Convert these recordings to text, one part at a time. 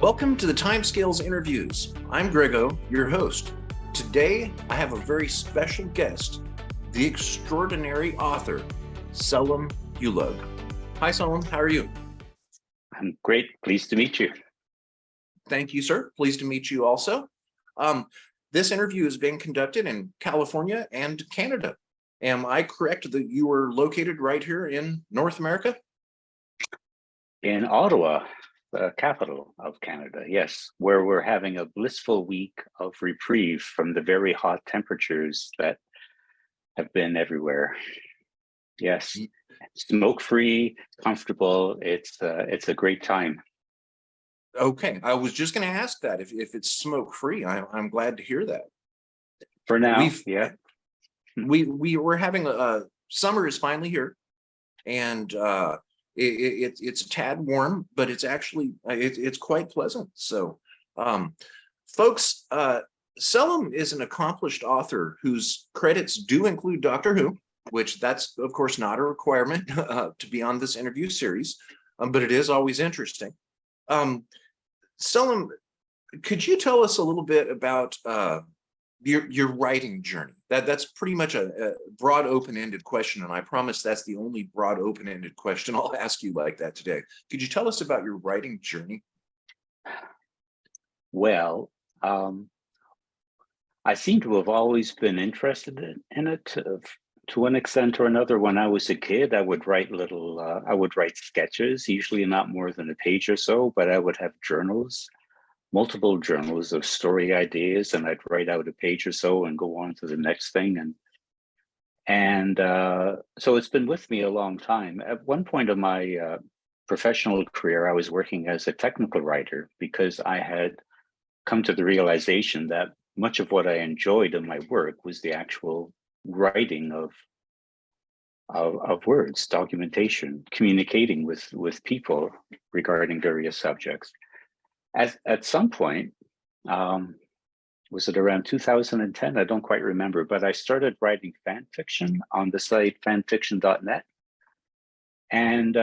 Welcome to the Timescales Interviews. I'm Grego, your host. Today, I have a very special guest, the extraordinary author, Selim Ulug. Hi, Selim. How are you? I'm great. Pleased to meet you. Thank you, sir. Pleased to meet you also. This interview is being conducted in California and Canada. Am I correct that you are located right here in North America? In Ottawa, the capital of Canada, yes, where we're having a blissful week of reprieve from the very hot temperatures that have been everywhere. Yes, smoke-free, comfortable. It's a great time. Okay, I was just going to ask that if it's smoke-free. I'm glad to hear that. For now, yeah. We're having summer is finally here, and it's a tad warm, but it's actually it's quite pleasant. So, folks, Selim is an accomplished author whose credits do include Doctor Who, which that's of course not a requirement to be on this interview series, but it is always interesting. Selim, could you tell us a little bit about your writing journey? That's pretty much a broad open-ended question, and I promise that's the only broad open-ended question I'll ask you like that today. Could you tell us about your writing journey? Well, I seem to have always been interested in it to one extent or another. When I was a kid, I would write I would write sketches, usually not more than a page or so, but I would have journals, multiple journals of story ideas, and I'd write out a page or so and go on to the next thing. And so it's been with me a long time. At one point of my professional career, I was working as a technical writer because I had come to the realization that much of what I enjoyed in my work was the actual writing of words, documentation, communicating with people regarding various subjects. At some point, was it around 2010? I don't quite remember, but I started writing fan fiction on the site fanfiction.net. And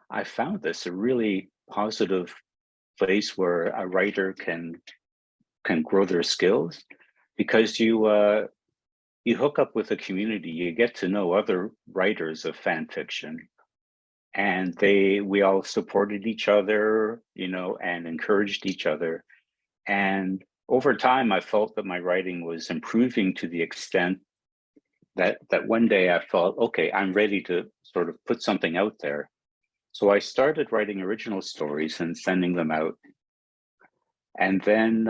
I found this a really positive place where a writer can grow their skills, because you hook up with a community, you get to know other writers of fan fiction, and we all supported each other, and encouraged each other. And over time, I felt that my writing was improving to the extent that one day I felt, okay, I'm ready to sort of put something out there. So I started writing original stories and sending them out. And then,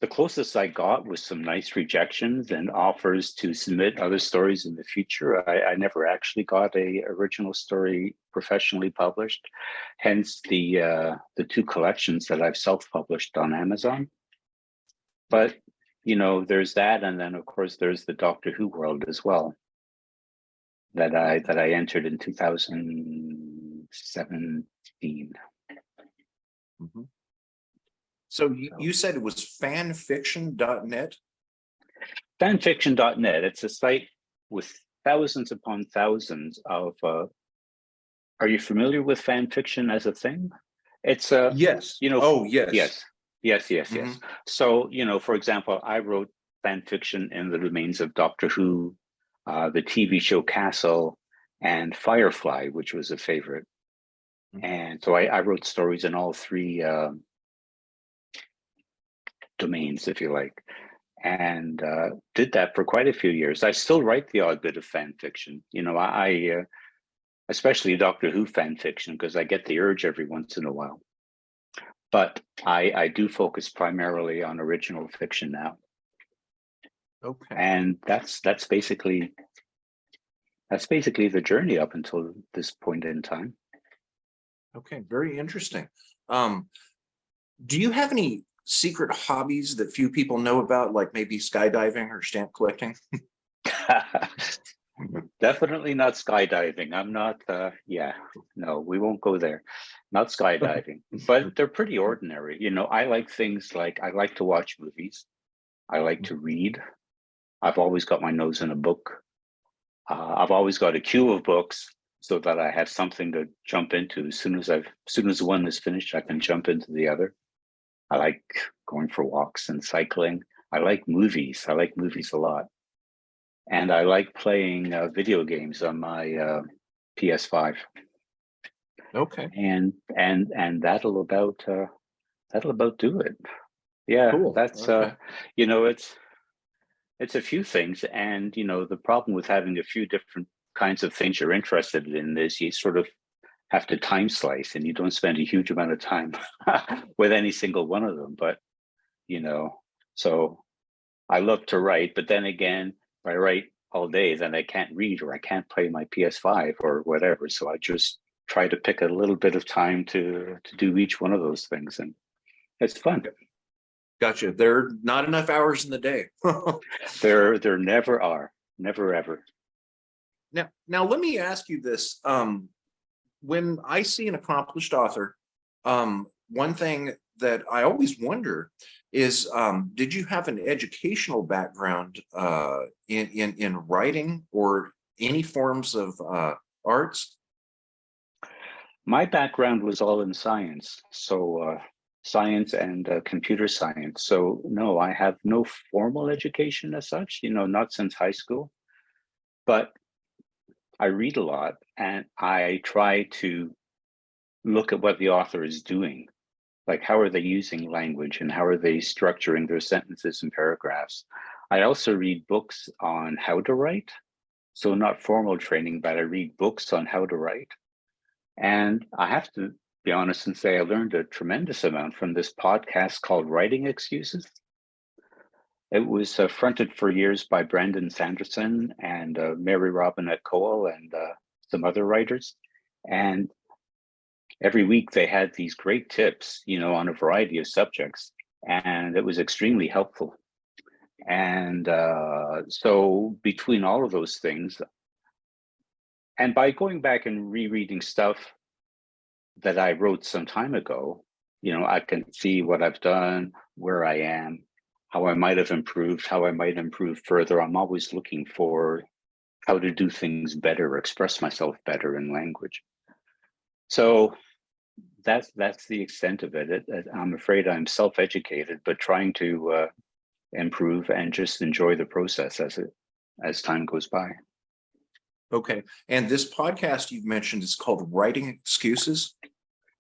the closest I got was some nice rejections and offers to submit other stories in the future. I never actually got a original story professionally published, hence the two collections that I've self-published on Amazon. But there's that, and then of course there's the Doctor Who world as well that I entered in 2017. Mm-hmm. So you said it was fanfiction.net? Fanfiction.net. It's a site with thousands upon thousands of. Are you familiar with fan fiction as a thing? It's yes. Yes. Mm-hmm. So for example, I wrote fan fiction in the domains of Doctor Who, the TV show Castle, and Firefly, which was a favorite. Mm-hmm. And so I wrote stories in all three domains, if you like, and did that for quite a few years. I still write the odd bit of fan fiction. I especially Doctor Who fan fiction, because I get the urge every once in a while. But I do focus primarily on original fiction now. Okay. And that's basically the journey up until this point in time. Okay, very interesting. Do you have any secret hobbies that few people know about, like maybe skydiving or stamp collecting? Definitely not skydiving. I'm not, no, we won't go there. Not skydiving, but they're pretty ordinary. I like things like, I like to watch movies. I like to read. I've always got my nose in a book. I've always got a queue of books. so that I have something to jump into. As soon as one is finished, I can jump into the other. I like going for walks and cycling. I like movies. I like movies a lot. And I like playing video games on my PS5. Okay, And that'll about do it. Yeah, cool. that's Okay. it's a few things. And the problem with having a few different kinds of things you're interested in is you sort of have to time slice, and you don't spend a huge amount of time with any single one of them. But so I love to write, but then again, if I write all day, then I can't read or I can't play my PS5 or whatever. So I just try to pick a little bit of time to do each one of those things, and it's fun. Gotcha. There are not enough hours in the day. There never are, never ever. Now let me ask you this. When I see an accomplished author, one thing that I always wonder is, did you have an educational background in writing or any forms of arts? My background was all in science, so science and computer science. So no, I have no formal education as such, not since high school, but I read a lot and I try to look at what the author is doing. Like, how are they using language and how are they structuring their sentences and paragraphs? I also read books on how to write. So not formal training, but I read books on how to write. And I have to be honest and say I learned a tremendous amount from this podcast called Writing Excuses. It was fronted for years by Brandon Sanderson and Mary Robinette Cole and some other writers. And every week they had these great tips, on a variety of subjects. And it was extremely helpful. And so between all of those things, and by going back and rereading stuff that I wrote some time ago, I can see what I've done, where I am, how I might have improved, how I might improve further. I'm always looking for how to do things better, express myself better in language. So that's the extent of it. I'm afraid I'm self-educated, but trying to improve and just enjoy the process as time goes by. Okay. And this podcast you've mentioned is called Writing Excuses.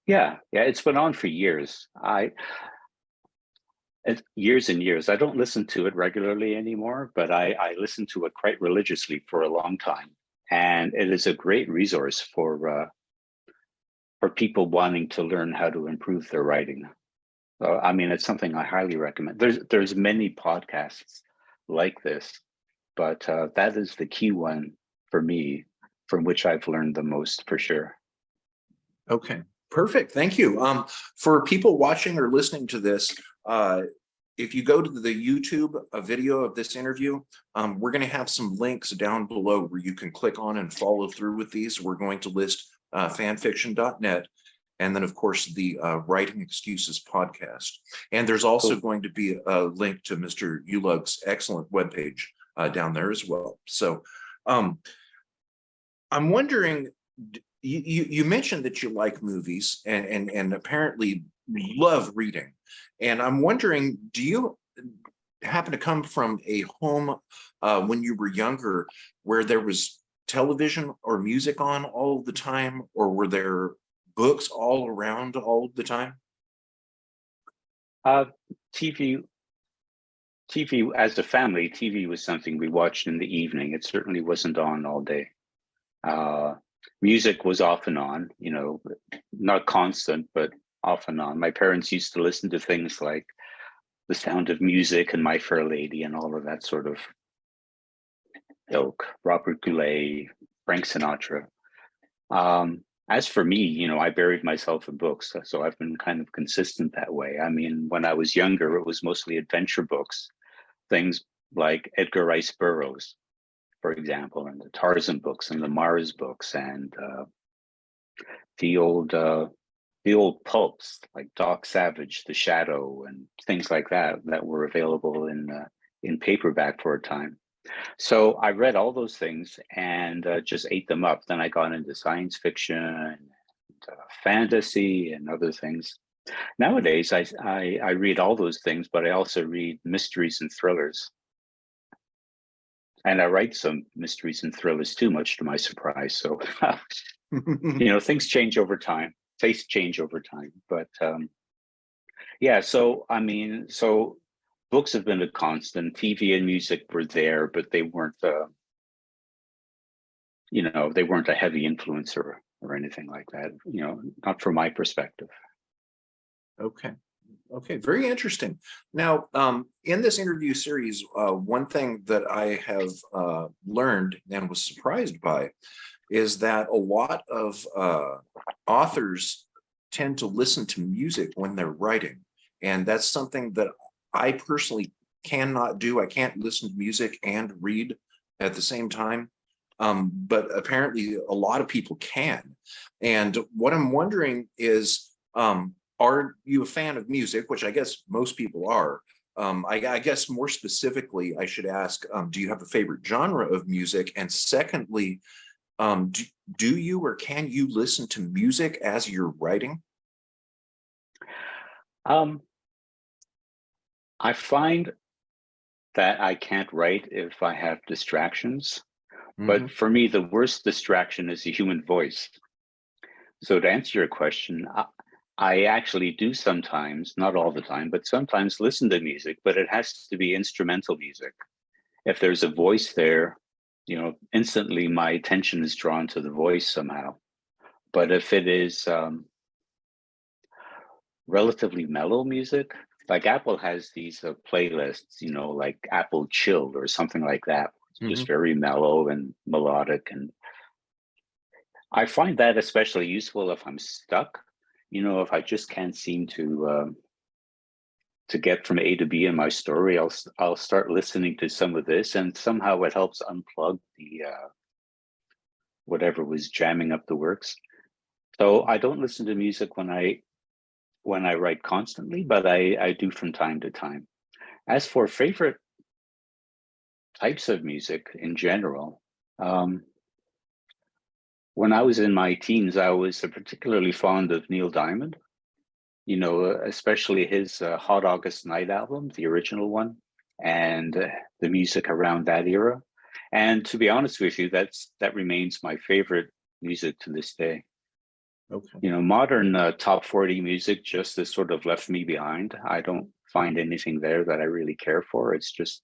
Yeah, it's been on for years. Years and years. I don't listen to it regularly anymore, but I listened to it quite religiously for a long time, and it is a great resource for people wanting to learn how to improve their writing. So, I mean, it's something I highly recommend. There's many podcasts like this, but that is the key one for me, from which I've learned the most for sure. Okay, perfect. Thank you. For people watching or listening to this, if you go to the YouTube video of this interview, we're going to have some links down below where you can click on and follow through with these. We're going to list fanfiction.net, and then of course the Writing Excuses podcast. And there's also going to be a link to Mr. Ulug's excellent webpage down there as well. So I'm wondering, you mentioned that you like movies and apparently love reading. And I'm wondering, do you happen to come from a home when you were younger where there was television or music on all the time, or were there books all around all the time? TV as a family, TV was something we watched in the evening. It certainly wasn't on all day. Music was off and on, not constant, but off and on. My parents used to listen to things like The Sound of Music and My Fair Lady and all of that sort of ilk, Robert Goulet, Frank Sinatra. As for me, I buried myself in books, so I've been kind of consistent that way. I mean, when I was younger, it was mostly adventure books, things like Edgar Rice Burroughs, for example, and the Tarzan books and the Mars books, and the old pulps like Doc Savage, The Shadow, and things like that were available in paperback for a time. So I read all those things and just ate them up. Then I got into science fiction, fantasy, and other things. Nowadays, I read all those things, but I also read mysteries and thrillers. And I write some mysteries and thrillers too, much to my surprise. So, things change over time. Tastes change over time. But yeah, so I mean, so books have been a constant. TV and music were there, but they weren't, they weren't a heavy influence or anything like that. Not from my perspective. Okay. Okay, very interesting. Now, in this interview series, one thing that I have learned and was surprised by is that a lot of authors tend to listen to music when they're writing. And that's something that I personally cannot do. I can't listen to music and read at the same time. But apparently a lot of people can. And what I'm wondering is, are you a fan of music, which I guess most people are? I guess more specifically, I should ask, do you have a favorite genre of music? And secondly, do you or can you listen to music as you're writing? I find that I can't write if I have distractions. Mhm. But for me, the worst distraction is the human voice. So to answer your question, I actually do sometimes, not all the time, but sometimes listen to music, but it has to be instrumental music. If there's a voice there, instantly my attention is drawn to the voice somehow. But if it is relatively mellow music, like Apple has these playlists, like Apple Chill or something like that. It's just Mhm. very mellow and melodic. And I find that especially useful if I'm stuck, if I just can't seem to get from A to B in my story, I'll start listening to some of this, and somehow it helps unplug the whatever was jamming up the works. So I don't listen to music when I write constantly, but I do from time to time. As for favorite types of music in general, um, when I was in my teens, I was particularly fond of Neil Diamond. Especially his Hot August Night album, the original one, and the music around that era. And to be honest with you, that remains my favorite music to this day. Okay. Modern top 40 music just has sort of left me behind. I don't find anything there that I really care for. It's just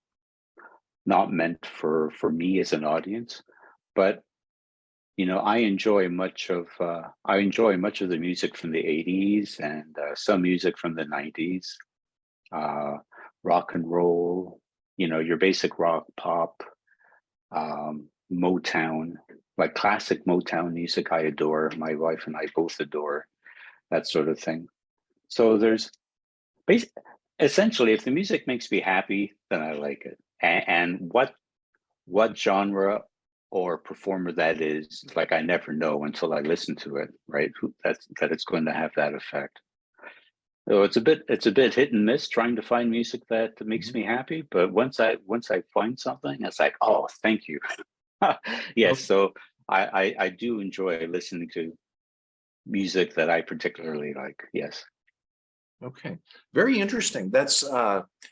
not meant for me as an audience. But I enjoy much of the music from the 80s and some music from the 90s, uh, rock and roll, your basic rock, pop, Motown, like classic Motown music. I adore. My wife and I both adore that sort of thing. So there's essentially, if the music makes me happy, then I like it. And what genre or performer that is, like, I never know until I listen to it, right? That it's going to have that effect. So it's a bit hit and miss trying to find music that makes Mhm. me happy. But once I find something, it's like, oh, thank you. Yes, Okay. so I do enjoy listening to music that I particularly like. Yes. Okay. Very interesting. That's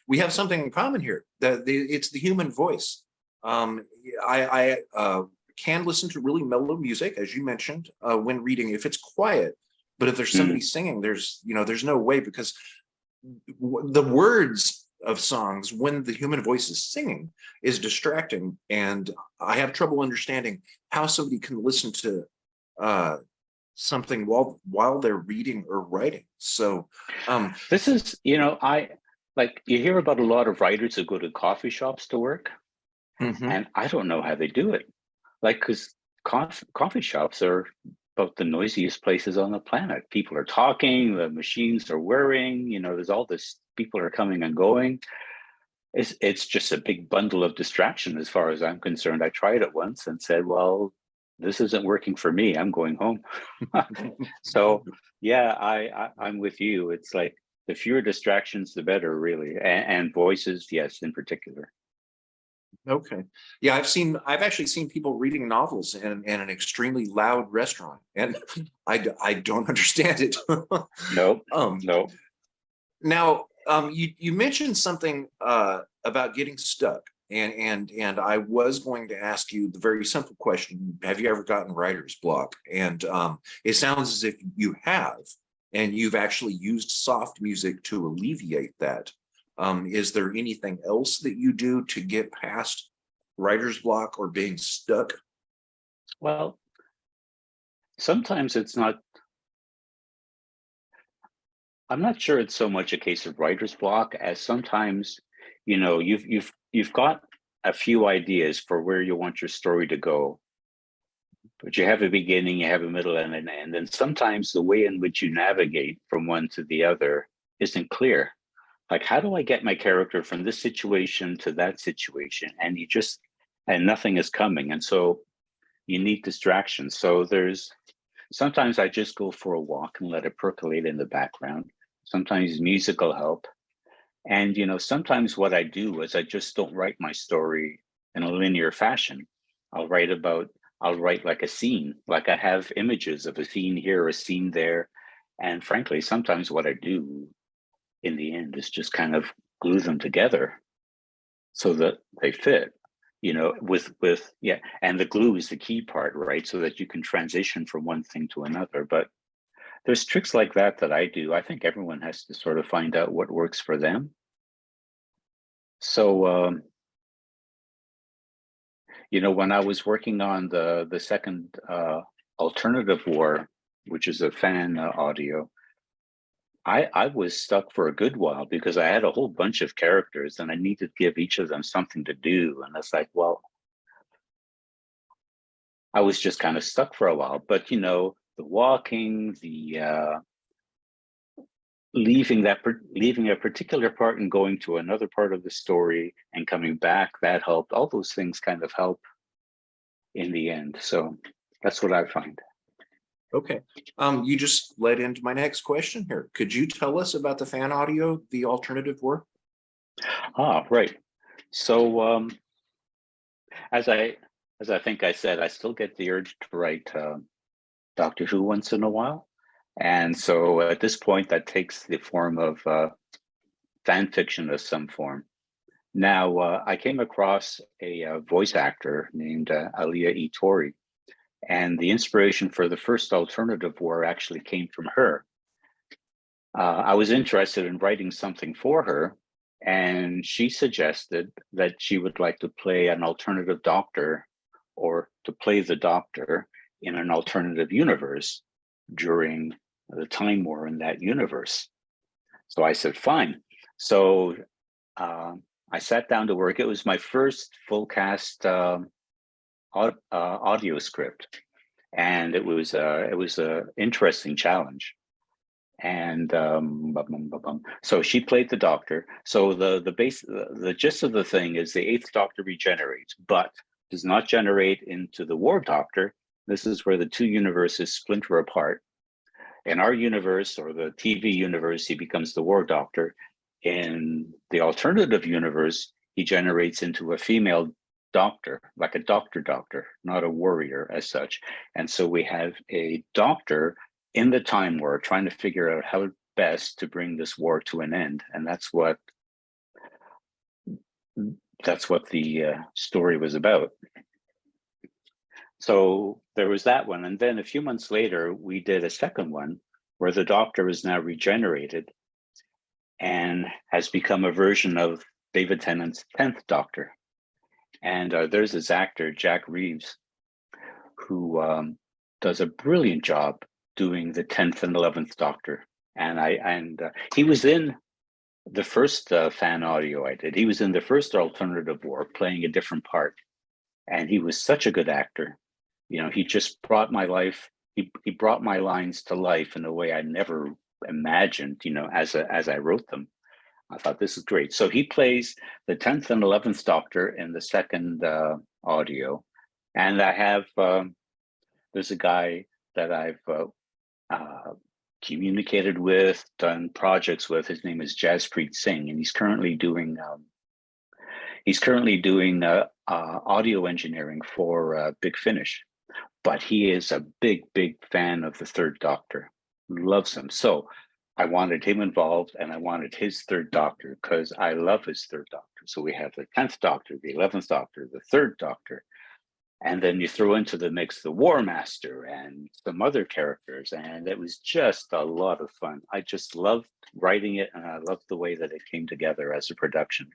we have something in common here. It's the human voice. I can listen to really mellow music, as you mentioned, when reading if it's quiet. But if there's somebody Mm. singing, there's no way because the words of songs when the human voice is singing is distracting, and I have trouble understanding how somebody can listen to uh, something while they're reading or writing. So, um, This is, I like you hear about a lot of writers who go to coffee shops to work, mhm. and I don't know how they do it. Like, because coffee shops are about the noisiest places on the planet. People are talking, the machines are whirring, there's all this, people are coming and going. It's just a big bundle of distraction as far as I'm concerned. I tried it once and said, well, this isn't working for me. I'm going home. So yeah, I'm with you. It's like the fewer distractions, the better, really. And voices, yes, in particular. Okay. Yeah, I've actually seen people reading novels in an extremely loud restaurant, and I don't understand it. Nope, Um, nope. Now, you mentioned something about getting stuck, and I was going to ask you the very simple question: have you ever gotten writer's block? And it sounds as if you have, and you've actually used soft music to alleviate that. Is there anything else that you do to get past writer's block or being stuck? Well, sometimes it's not. I'm not sure it's so much a case of writer's block as sometimes, you've got a few ideas for where you want your story to go, but you have a beginning, you have a middle, and an end. And sometimes the way in which you navigate from one to the other isn't clear. Like, how do I get my character from this situation to that situation? And nothing is coming. And so you need distractions. So sometimes I just go for a walk and let it percolate in the background. Sometimes music will help. And, sometimes what I do is I just don't write my story in a linear fashion. I'll write about, I'll write like a scene, like I have images of a scene here, a scene there. And frankly, sometimes what I do in the end is just kind of glue them together so that they fit, yeah. And the glue is the key part, right? So that you can transition from one thing to another. But there's tricks like that that I do. I think everyone has to sort of find out what works for them. So, when I was working on the second alternative war, which is a fan audio, I was stuck for a good while because I had a whole bunch of characters and I needed to give each of them something to do. And it's like, well, I was just kind of stuck for a while. But the walking, the leaving a particular part and going to another part of the story and coming back, that helped. All those things kind of help in the end. So that's what I find. Okay. You just led into my next question here. Could you tell us about the fan audio, the alternative work? Right. So as I as I think I said, I still get the urge to write Doctor Who once in a while. And so at this point, that takes the form of fan fiction of some form. Now, I came across a voice actor named Alia Itori, and the inspiration for the first alternative war actually came from her. I was interested in writing something for her, and she suggested that she would like to play an alternative doctor or to play the doctor in an alternative universe during the time war in that universe. So I said, fine. So I sat down to work. It was my first full cast audio script, and it was a interesting challenge. And so she played the Doctor. So the gist of the thing is the Eighth Doctor regenerates, but does not generate into the War Doctor. This is where the two universes splinter apart. In our universe, or the TV universe, he becomes the War Doctor. In the alternative universe, he generates into a female doctor, like a doctor, not a warrior as such. And so we have a doctor in the time war trying to figure out how best to bring this war to an end. And that's what the story was about. So there was that one. And then a few months later, we did a second one where the doctor is now regenerated and has become a version of David Tennant's 10th Doctor. And there's this actor, Jack Reeves, who does a brilliant job doing the 10th and 11th Doctor. And he was in the first fan audio I did. He was in the first alternative war playing a different part. And he was such a good actor. He just brought my life. He brought my lines to life in a way I never imagined, as I wrote them. I thought this is great. So he plays the 10th and 11th Doctor in the second audio. And I have, there's a guy that I've communicated with, done projects with. His name is Jaspreet Singh, and he's currently doing, He's currently doing audio engineering for Big Finish, but he is a big fan of the Third Doctor, loves him. So I wanted him involved, and I wanted his Third Doctor because I love his Third Doctor. So we have the 10th Doctor, the 11th Doctor, the Third Doctor, and then you throw into the mix the War Master and some other characters, and it was just a lot of fun. I just loved writing it, and I loved the way that it came together as a production.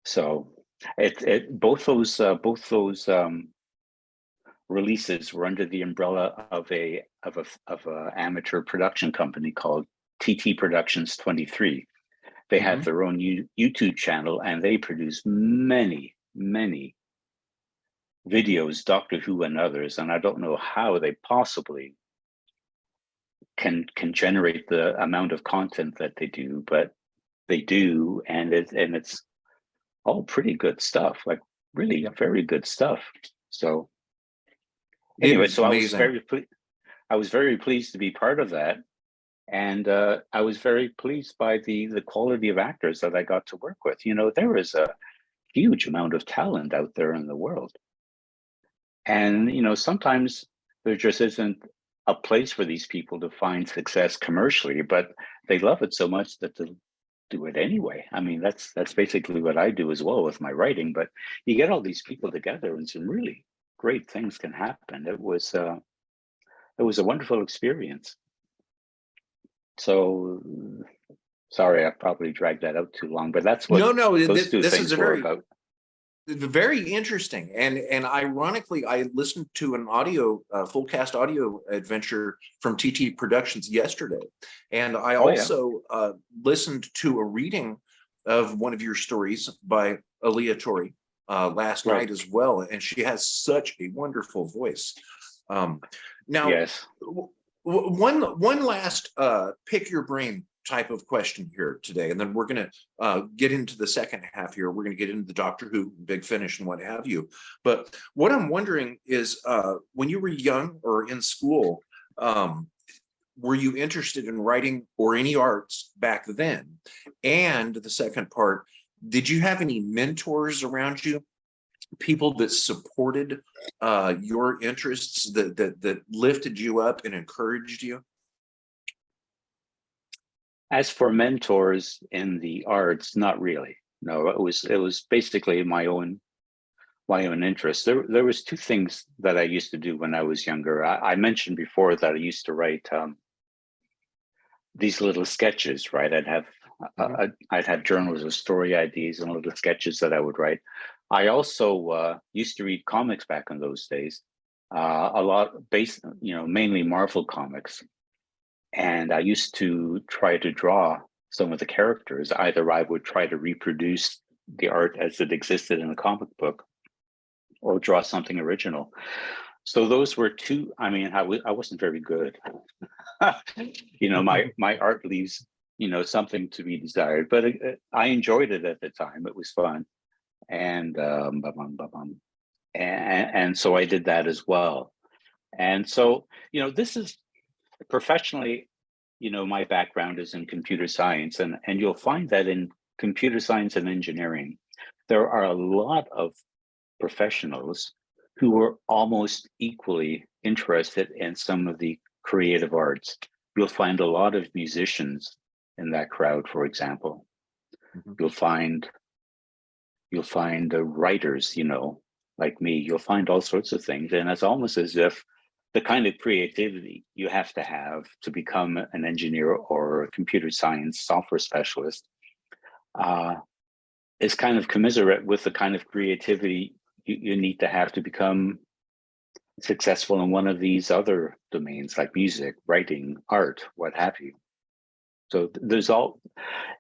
So both those releases were under the umbrella of a amateur production company called TT Productions 23. They had their own YouTube channel, and they produce many videos, Doctor Who and others, and I don't know how they possibly can generate the amount of content that they do, but they do, and it's all pretty good stuff, like really very good stuff. So anyway, so I was very pleased to be part of that, and I was very pleased by the quality of actors that I got to work with. You know, there is a huge amount of talent out there in the world. And, you know, sometimes there just isn't a place for these people to find success commercially, but they love it so much that they'll do it anyway. I mean, that's basically what I do as well with my writing, but you get all these people together and some really great things can happen. It was a wonderful experience. So sorry, I probably dragged that out too long, but that's what those two things were about. Very interesting, and ironically, I listened to an full cast audio adventure from TT Productions yesterday, and I also listened to a reading of one of your stories by Aaliyah Torrey last night as well, and she has such a wonderful voice. Now, yes, one last pick your brain type of question here today, and then we're going to get into the second half here. We're going to get into the Doctor Who, Big Finish, and what have you. But what I'm wondering is, when you were young or in school, were you interested in writing or any arts back then? And the second part, did you have any mentors around you, people that supported your interests, that lifted you up and encouraged you? As for mentors in the arts, not really. No, it was basically my own interest. There was two things that I used to do when I was younger. I mentioned before that I used to write these little sketches, right? I'd have journals of story ideas and little sketches that I would write. I also used to read comics back in those days, a lot based, mainly Marvel comics. And I used to try to draw some of the characters. Either I would try to reproduce the art as it existed in the comic book, or draw something original. So those were two. I mean, I wasn't very good. My art leaves something to be desired, but I enjoyed it at the time. It was fun, and and so I did that as well. And so this is professionally, my background is in computer science, and you'll find that in computer science and engineering, there are a lot of professionals who are almost equally interested in some of the creative arts. You'll find a lot of musicians in that crowd, for example. You'll find writers, like me. You'll find all sorts of things, and it's almost as if the kind of creativity you have to become an engineer or a computer science software specialist is kind of commensurate with the kind of creativity you need to have to become successful in one of these other domains, like music, writing, art, what have you. So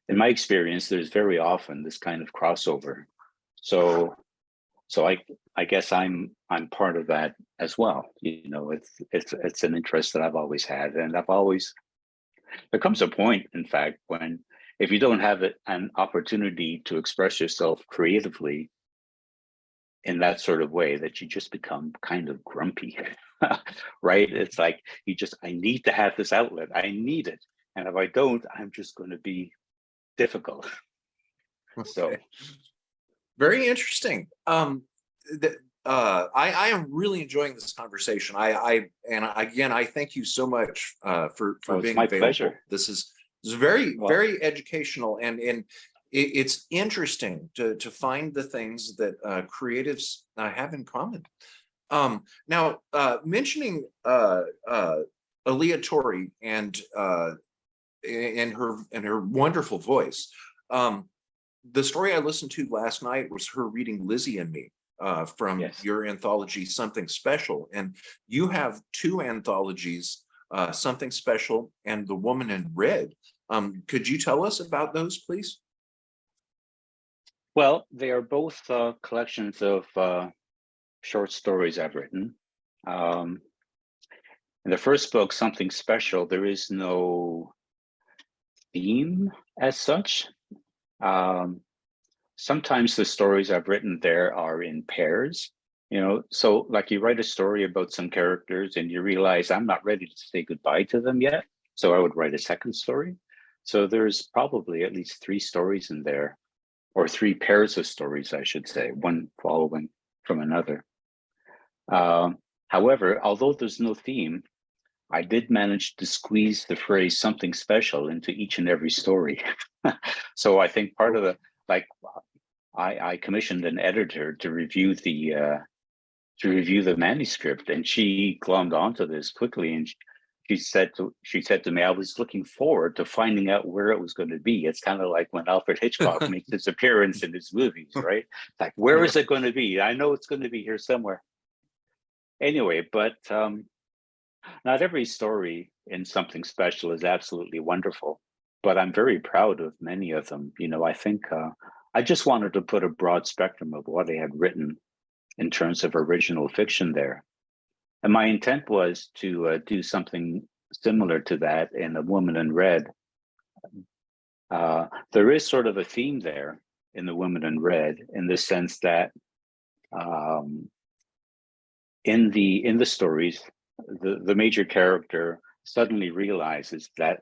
in my experience, there's very often this kind of crossover. So I guess I'm part of that as well. It's an interest that I've always had, and there comes a point, in fact, when if you don't have an opportunity to express yourself creatively in that sort of way, that you just become kind of grumpy, right? It's like I need to have this outlet. I need it, and if I don't, I'm just going to be difficult. Okay. So Very interesting. I am really enjoying this conversation. Again, I thank you so much for Oh, it's being my available. pleasure. This is very, Well, very educational, and it's interesting to find the things that creatives have in common. Now, mentioning Aaliyah Torrey and her wonderful voice. The story I listened to last night was her reading Lizzie and Me from yes. your anthology, Something Special. And you have two anthologies, Something Special and The Woman in Red. Could you tell us about those, please? Well, they are both collections of short stories I've written. In the first book, Something Special, there is no theme as such. Sometimes the stories I've written there are in pairs, so like you write a story about some characters and you realize I'm not ready to say goodbye to them yet. So I would write a second story. So there's probably at least 3 stories in there, or 3 pairs of stories, I should say, one following from another. However, although there's no theme, I did manage to squeeze the phrase something special into each and every story. So I think part of I commissioned an editor to review the manuscript, and she glommed onto this quickly, and she said to me, I was looking forward to finding out where it was going to be. It's kind of like when Alfred Hitchcock makes his appearance in his movies, right? Like, where is it going to be? I know it's going to be here somewhere. Anyway, but not every story in Something Special is absolutely wonderful, but I'm very proud of many of them. I think I just wanted to put a broad spectrum of what I had written in terms of original fiction there. And my intent was to do something similar to that in A Woman in Red. There is sort of a theme there in The Woman in Red, in the sense that in the stories, the major character suddenly realizes that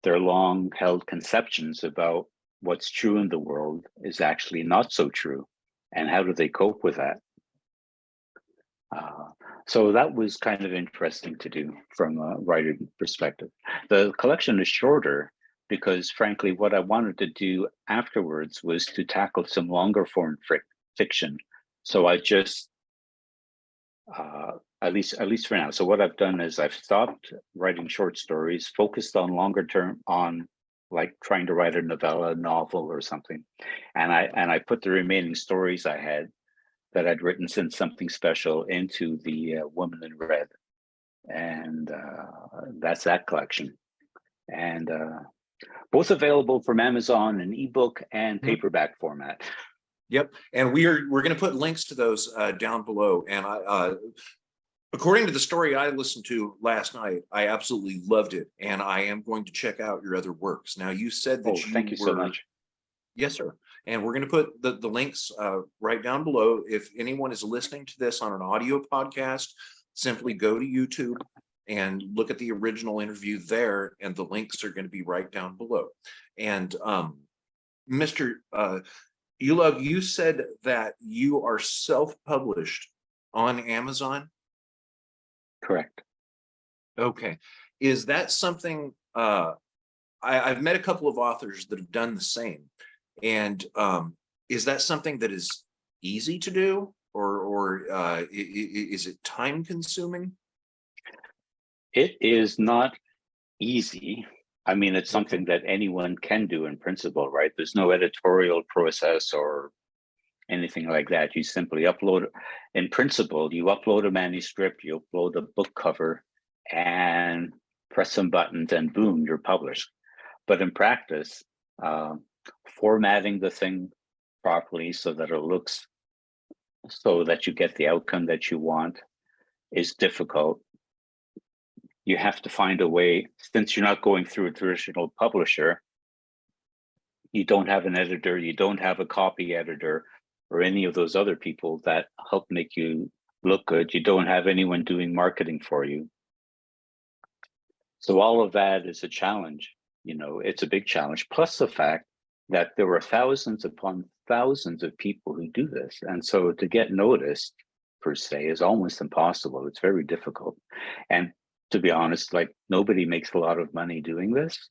their long held conceptions about what's true in the world is actually not so true. And how do they cope with that? So that was kind of interesting to do from a writing perspective. The collection is shorter because, frankly, what I wanted to do afterwards was to tackle some longer form fiction. So I just, at least for now. So what I've done is I've stopped writing short stories, focused on longer term, on like trying to write a novella, novel, or something, and I put the remaining stories I had that I'd written since Something Special into the Woman in Red, and that's that collection, and both available from Amazon in ebook and paperback format. Yep, and we're going to put links to those down below. And according to the story I listened to last night, I absolutely loved it, and I am going to check out your other works. Now, you said that thank you so much. Yes, sir. And we're going to put the links right down below. If anyone is listening to this on an audio podcast, simply go to YouTube and look at the original interview there, and the links are going to be right down below. And Mr. Ulug, you said that you are self-published on Amazon? Correct. Okay. Is that something, I've met a couple of authors that have done the same. And is that something that is easy to do, or is it time consuming? It is not easy. I mean, it's something that anyone can do in principle, right? There's no editorial process or anything like that. You simply upload, in principle, you upload a manuscript, you upload a book cover, and press some buttons, and boom, you're published. But in practice, formatting the thing properly so that it looks, so that you get the outcome that you want, is difficult. You have to find a way, since you're not going through a traditional publisher, you don't have an editor, you don't have a copy editor, or any of those other people that help make you look good. You don't have anyone doing marketing for you. So all of that is a challenge. It's a big challenge. Plus the fact that there were thousands upon thousands of people who do this. And so to get noticed per se is almost impossible. It's very difficult. And to be honest, like nobody makes a lot of money doing this,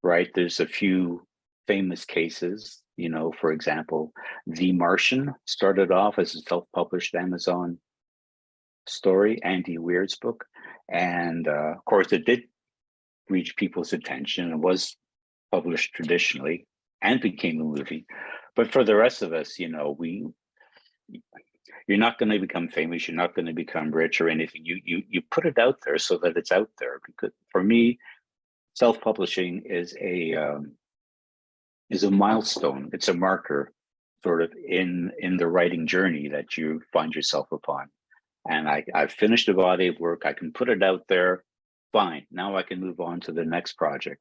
right? There's a few famous cases, you know, for example, The Martian started off as a self-published Amazon story, Andy Weird's book. And of course, it did reach people's attention and was published traditionally and became a movie. But for the rest of us, you know, you're not going to become famous, you're not going to become rich or anything. You put it out there so that it's out there. Because for me, self-publishing is a milestone. It's a marker, sort of in the writing journey that you find yourself upon. And I've finished a body of work. I can put it out there. Fine. Now I can move on to the next project.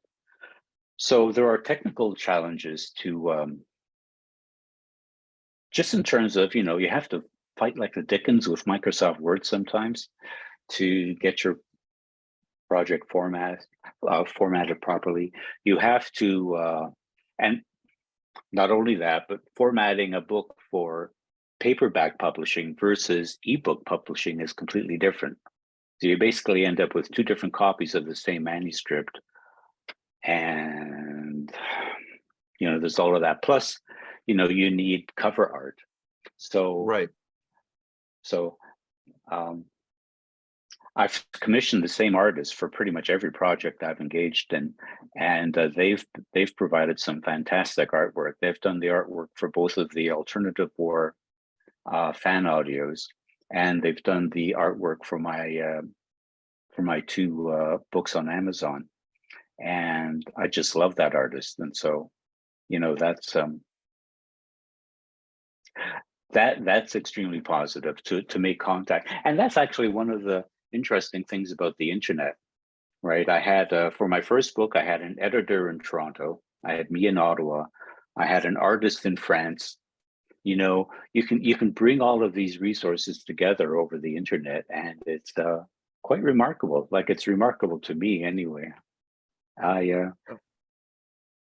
So there are technical challenges to just in terms of, you know, you have to fight like the Dickens with Microsoft Word sometimes to get your project formatted properly. You have to, and not only that, but formatting a book for paperback publishing versus ebook publishing is completely different. So you basically end up with two different copies of the same manuscript. And, you know, there's all of that. Plus, you know, you need cover art. So, Right. So I've commissioned the same artists for pretty much every project I've engaged in, and they've provided some fantastic artwork. They've done the artwork for both of the alternative war fan audios, and they've done the artwork for my two books on Amazon. And I just love that artist, and so, you know, that's extremely positive to make contact. And that's actually one of the interesting things about the internet, right? I had for my first book, I had an editor in Toronto, I had me in Ottawa, I had an artist in France. You know, you can bring all of these resources together over the internet, and it's quite remarkable. Like, it's remarkable to me anyway.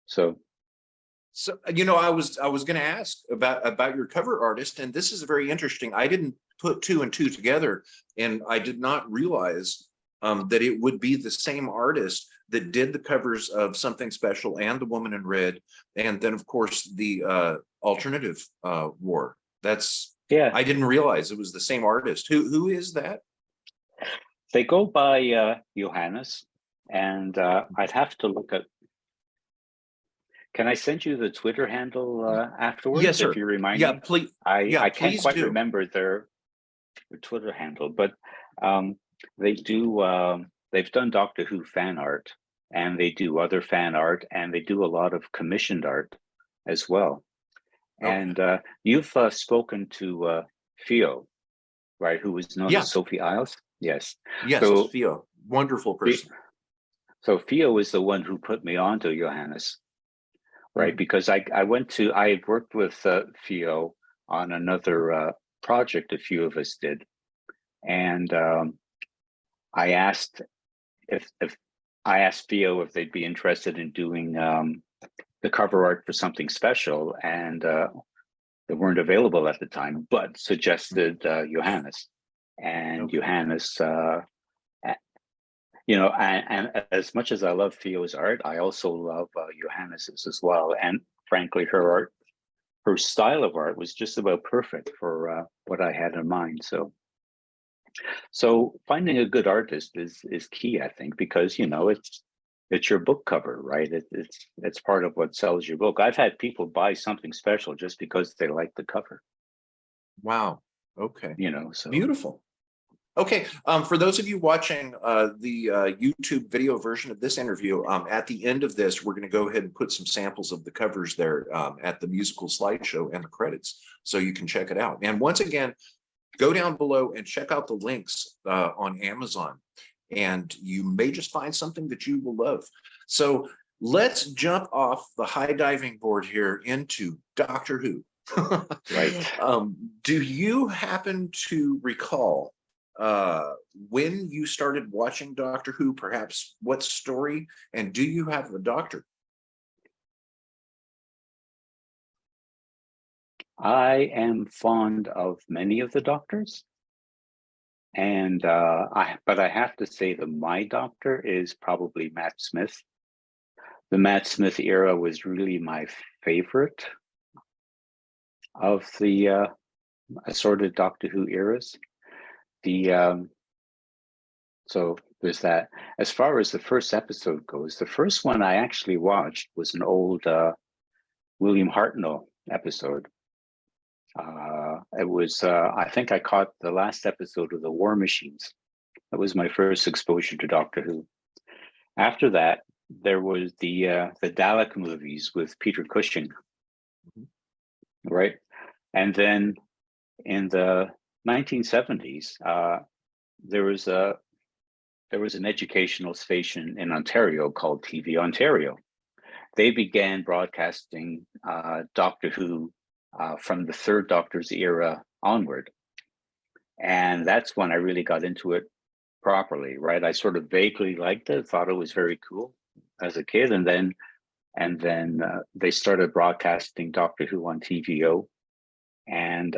So So, you know, I was going to ask about your cover artist, and this is very interesting. I didn't put two and two together, and I did not realize that it would be the same artist that did the covers of Something Special and The Woman in Red, and then of course the alternative war. yeah, I didn't realize it was the same artist. Who is that? they go by Johannes, and I'd have to look at. Can I send you the Twitter handle Yes, afterwards if sir. you remind Yeah, me? please. I can't Please quite do. remember their Twitter handle, but they do. They've done Doctor Who fan art, and they do other fan art, and they do a lot of commissioned art as well. Okay. And you've spoken to Theo, right, who was known Yeah. as Sophie Isles. Yes. Yes, So, Theo. Wonderful person. so Theo is the one who put me on to Johannes, right? Mhm. Because I had worked with Theo on another project a few of us did, and I asked if I asked Theo if they'd be interested in doing the cover art for Something Special, and they weren't available at the time, but suggested Johannes, and Okay. Johannes. You know, and as much as I love Theo's art, I also love Johannes's as well. And frankly, her art, her style of art was just about perfect for what I had in mind. So finding a good artist is key, I think, because, you know, it's your book cover, right? It's part of what sells your book. I've had people buy Something Special just because they like the cover, Wow. Okay. you know. So Beautiful. Okay, for those of you watching the YouTube video version of this interview, at the end of this, we're going to go ahead and put some samples of the covers there at the musical slideshow and the credits, so you can check it out. And once again, go down below and check out the links on Amazon, and you may just find something that you will love. So let's jump off the high diving board here into Doctor Who. right. Do you happen to recall when you started watching Doctor Who, perhaps what story, and do you have a doctor? I am fond of many of the doctors, and but I have to say that my doctor is probably Matt Smith. The Matt Smith era was really my favorite of the assorted Doctor Who eras. So there's that. As far as the first episode goes, the first one I actually watched was an old William Hartnell episode. It was, I think I caught the last episode of the War Machines. That was my first exposure to Doctor Who. After that, there was the Dalek movies with Peter Cushing, right? And then in the 1970s, there was an educational station in Ontario called TV Ontario. They began broadcasting Doctor Who from the Third Doctor's era onward. And that's when I really got into it properly, right? I sort of vaguely liked it, thought it was very cool as a kid. And then they started broadcasting Doctor Who on TVO. And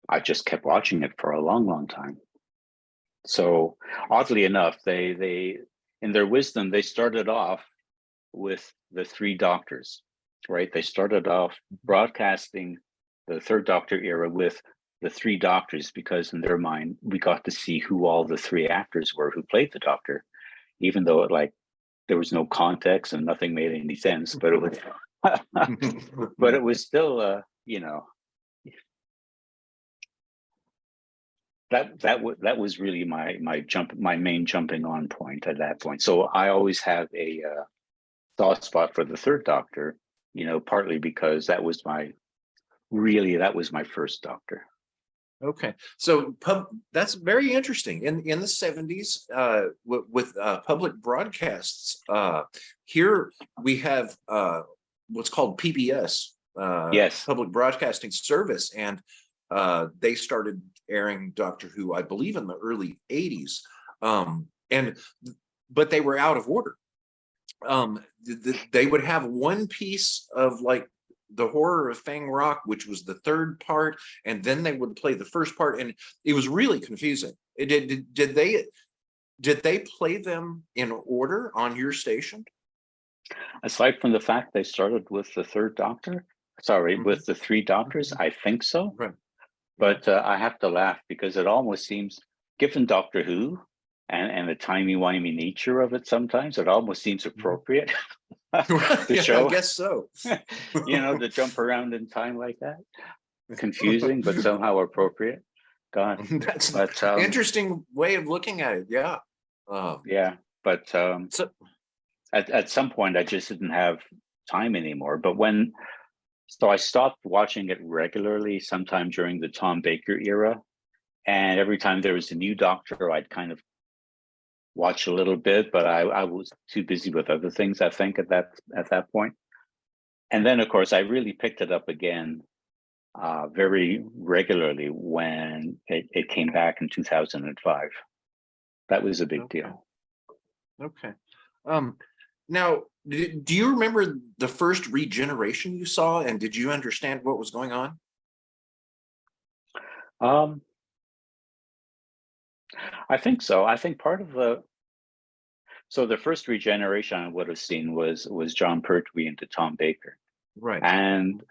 I just kept watching it for a long, long time. So oddly enough, they in their wisdom, they started off with the Three Doctors, right? They started off broadcasting the Third Doctor era with the Three Doctors because in their mind, we got to see who all the three actors were who played the Doctor, even though there was no context and nothing made any sense, but it was, but it was still, that was really my main jumping on point at that point. So I always have a soft spot for the Third Doctor, partly because that was my first Doctor. Okay, so that's very interesting. In the 70s, with public broadcasts, here we have what's called PBS, Yes, Public Broadcasting Service, and they started airing Doctor Who, I believe, in the early 80s, but they were out of order. They would have one piece of the Horror of Fang Rock, which was the third part, and then they would play the first part, and it was really confusing. Did they play them in order on your station? Aside from the fact they started with the Third Doctor, with the Three Doctors, I think so. Right. But I have to laugh because it almost seems, given Doctor Who and the timey-wimey nature of it, sometimes it almost seems appropriate to show. I guess so. To jump around in time like that. Confusing, but somehow appropriate. God, that's an interesting way of looking at it. Yeah. Yeah, but so at some point I just didn't have time anymore. But so I stopped watching it regularly sometime during the Tom Baker era. And every time there was a new Doctor, I'd kind of watch a little bit, but I was too busy with other things, I think, at that point. And then, of course, I really picked it up again very regularly when it came back in 2005. That was a big deal. Okay. Now, do you remember the first regeneration you saw, and did you understand what was going on? I think so. I think part of the first regeneration I would have seen was John Pertwee into Tom Baker. Right. And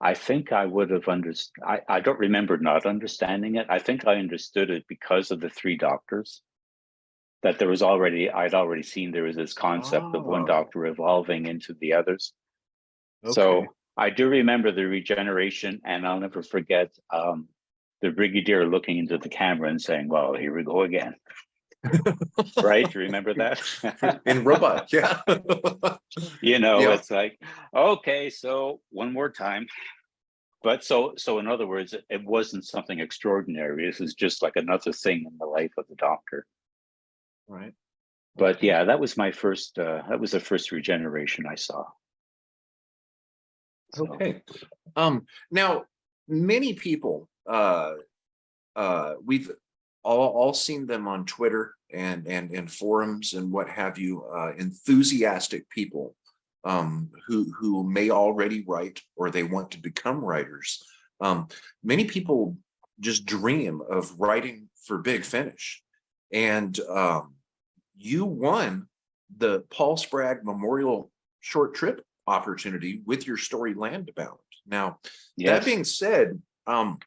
I think I would have understood. I don't remember not understanding it. I think I understood it because of the Three Doctors. That I'd already seen there was this concept of one Doctor evolving into the others. Okay. So I do remember the regeneration, and I'll never forget the Brigadier looking into the camera and saying, "Well, here we go again." Right? You remember that? In Robot, yeah. It's like, okay, so one more time. But so in other words, it wasn't something extraordinary. This is just like another thing in the life of the Doctor. Right. But yeah, that was my first, that was the first regeneration I saw. So. Okay. Now, many people, we've all seen them on Twitter and forums and what have you, enthusiastic people who may already write or they want to become writers. Many people just dream of writing for Big Finish, and you won the Paul Spragg Memorial Short Trip opportunity with your story Landbound. Now, that Yes. being said, I'm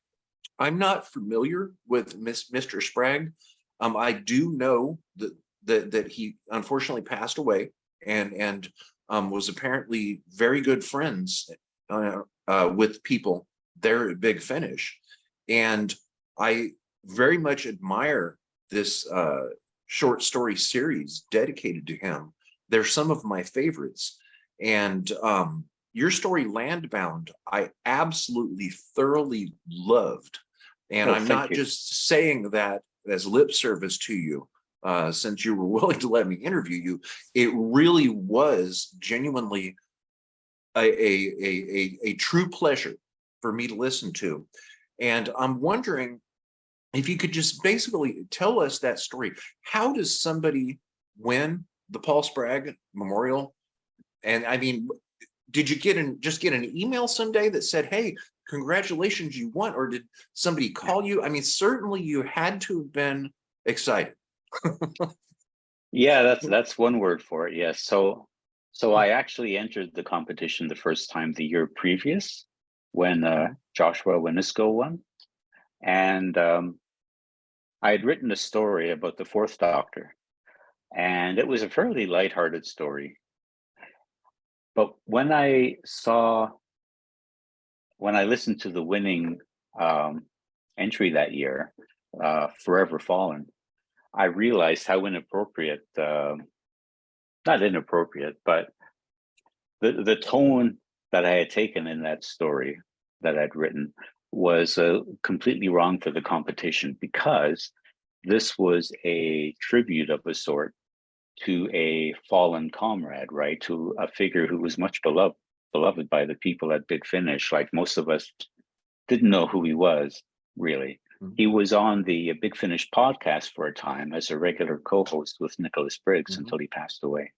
not familiar with Mr. Sprague. I do know that he unfortunately passed away, and was apparently very good friends with people there at Big Finish, and I very much admire this short story series dedicated to him. They're some of my favorites, and your story Landbound, I absolutely thoroughly loved. And Oh, I'm thank not you. just saying that as lip service to you, since you were willing to let me interview you. It really was genuinely a true pleasure for me to listen to. And I'm wondering if you could just basically tell us that story. How does somebody win the Paul Spragg Memorial? And I mean, did you just get an email someday that said, hey, congratulations, you won? Or did somebody call you? I mean, certainly you had to have been excited. Yeah, that's one word for it. Yes. So I actually entered the competition the first time the year previous when Joshua Winisco won. And I had written a story about the Fourth Doctor, and it was a fairly lighthearted story. But when I listened to the winning entry that year, Forever Fallen, I realized how inappropriate, not inappropriate, but the tone that I had taken in that story that I'd written was completely wrong for the competition, because this was a tribute of a sort to a fallen comrade, right? To a figure who was much beloved by the people at Big Finish. Like, most of us didn't know who he was, really. Mhm. He was on the Big Finish podcast for a time as a regular co-host with Nicholas Briggs until he passed away.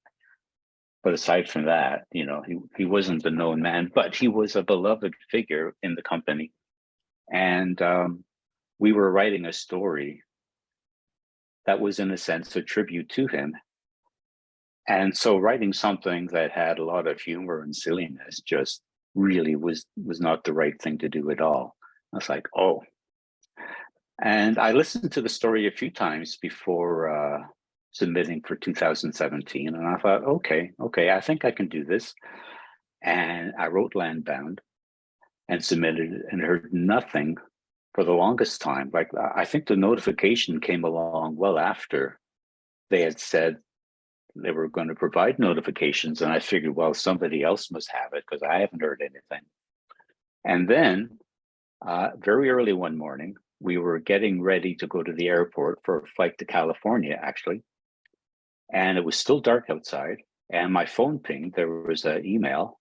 But aside from that, he wasn't a known man, but he was a beloved figure in the company. And we were writing a story that was, in a sense, a tribute to him. And so writing something that had a lot of humor and silliness just really was not the right thing to do at all. I was like, oh. And I listened to the story a few times before submitting for 2017. And I thought, okay, I think I can do this. And I wrote Landbound and submitted it and heard nothing for the longest time. Like, I think the notification came along well after they had said they were going to provide notifications. And I figured, well, somebody else must have it because I haven't heard anything. And then very early one morning, we were getting ready to go to the airport for a flight to California, actually. And it was still dark outside. And my phone pinged. There was an email,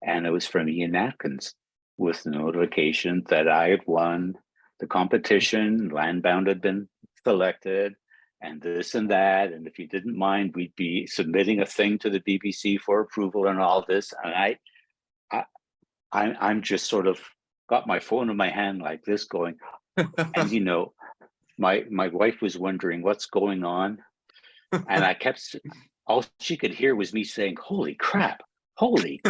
and it was from Ian Atkins with the notification that I had won the competition. Landbound had been selected, and this and that. And if you didn't mind, we'd be submitting a thing to the BBC for approval and all this. And I'm just sort of got my phone in my hand like this going, and my wife was wondering what's going on. And I kept, all she could hear was me saying, holy crap. Nice.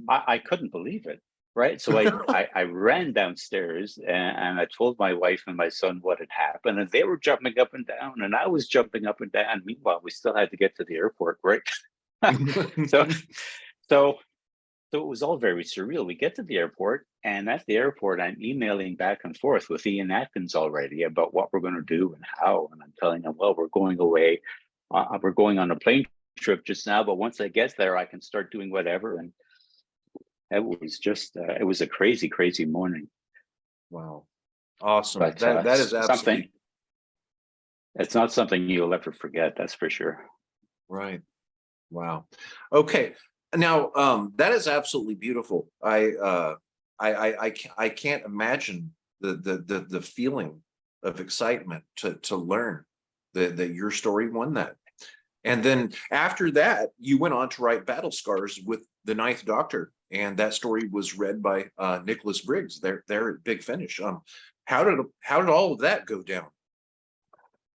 I couldn't believe it. Right. So I ran downstairs and I told my wife and my son what had happened, and they were jumping up and down and I was jumping up and down. Meanwhile, we still had to get to the airport, right? So it was all very surreal. We get to the airport, and at the airport, I'm emailing back and forth with Ian Atkins already about what we're going to do and how. And I'm telling him, well, we're going away. We're going on a plane trip just now, but once I get there, I can start doing whatever. And it was just, it was a crazy, crazy morning. Wow. Awesome. But That is absolutely it's not something you'll ever forget, that's for sure. right. Wow. Okay. Now, that is absolutely beautiful. I can't imagine the feeling of excitement to learn that your story won that. And then after that, you went on to write Battle Scars with the Ninth Doctor, and that story was read by Nicholas Briggs. They're at Big Finish. How did all of that go down?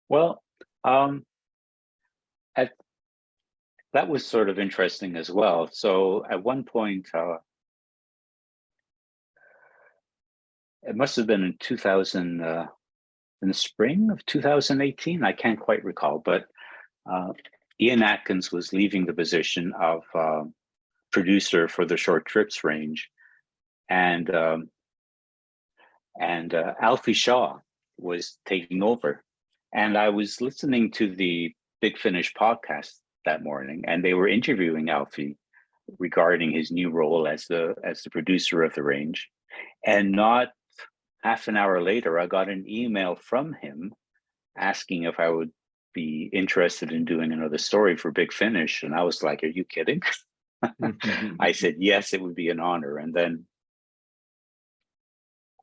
Well, at, that was sort of interesting as well. So at one point, it must have been in 2000, in the spring of 2018. I can't quite recall, but Ian Atkins was leaving the position of producer for the Short Trips range, and Alfie Shaw was taking over. And I was listening to the Big Finish podcast that morning, and they were interviewing Alfie regarding his new role as the producer of the range. And not half an hour later, I got an email from him asking if I would be interested in doing another story for Big Finish. And I was like, are you kidding? I said, yes, it would be an honor. And then,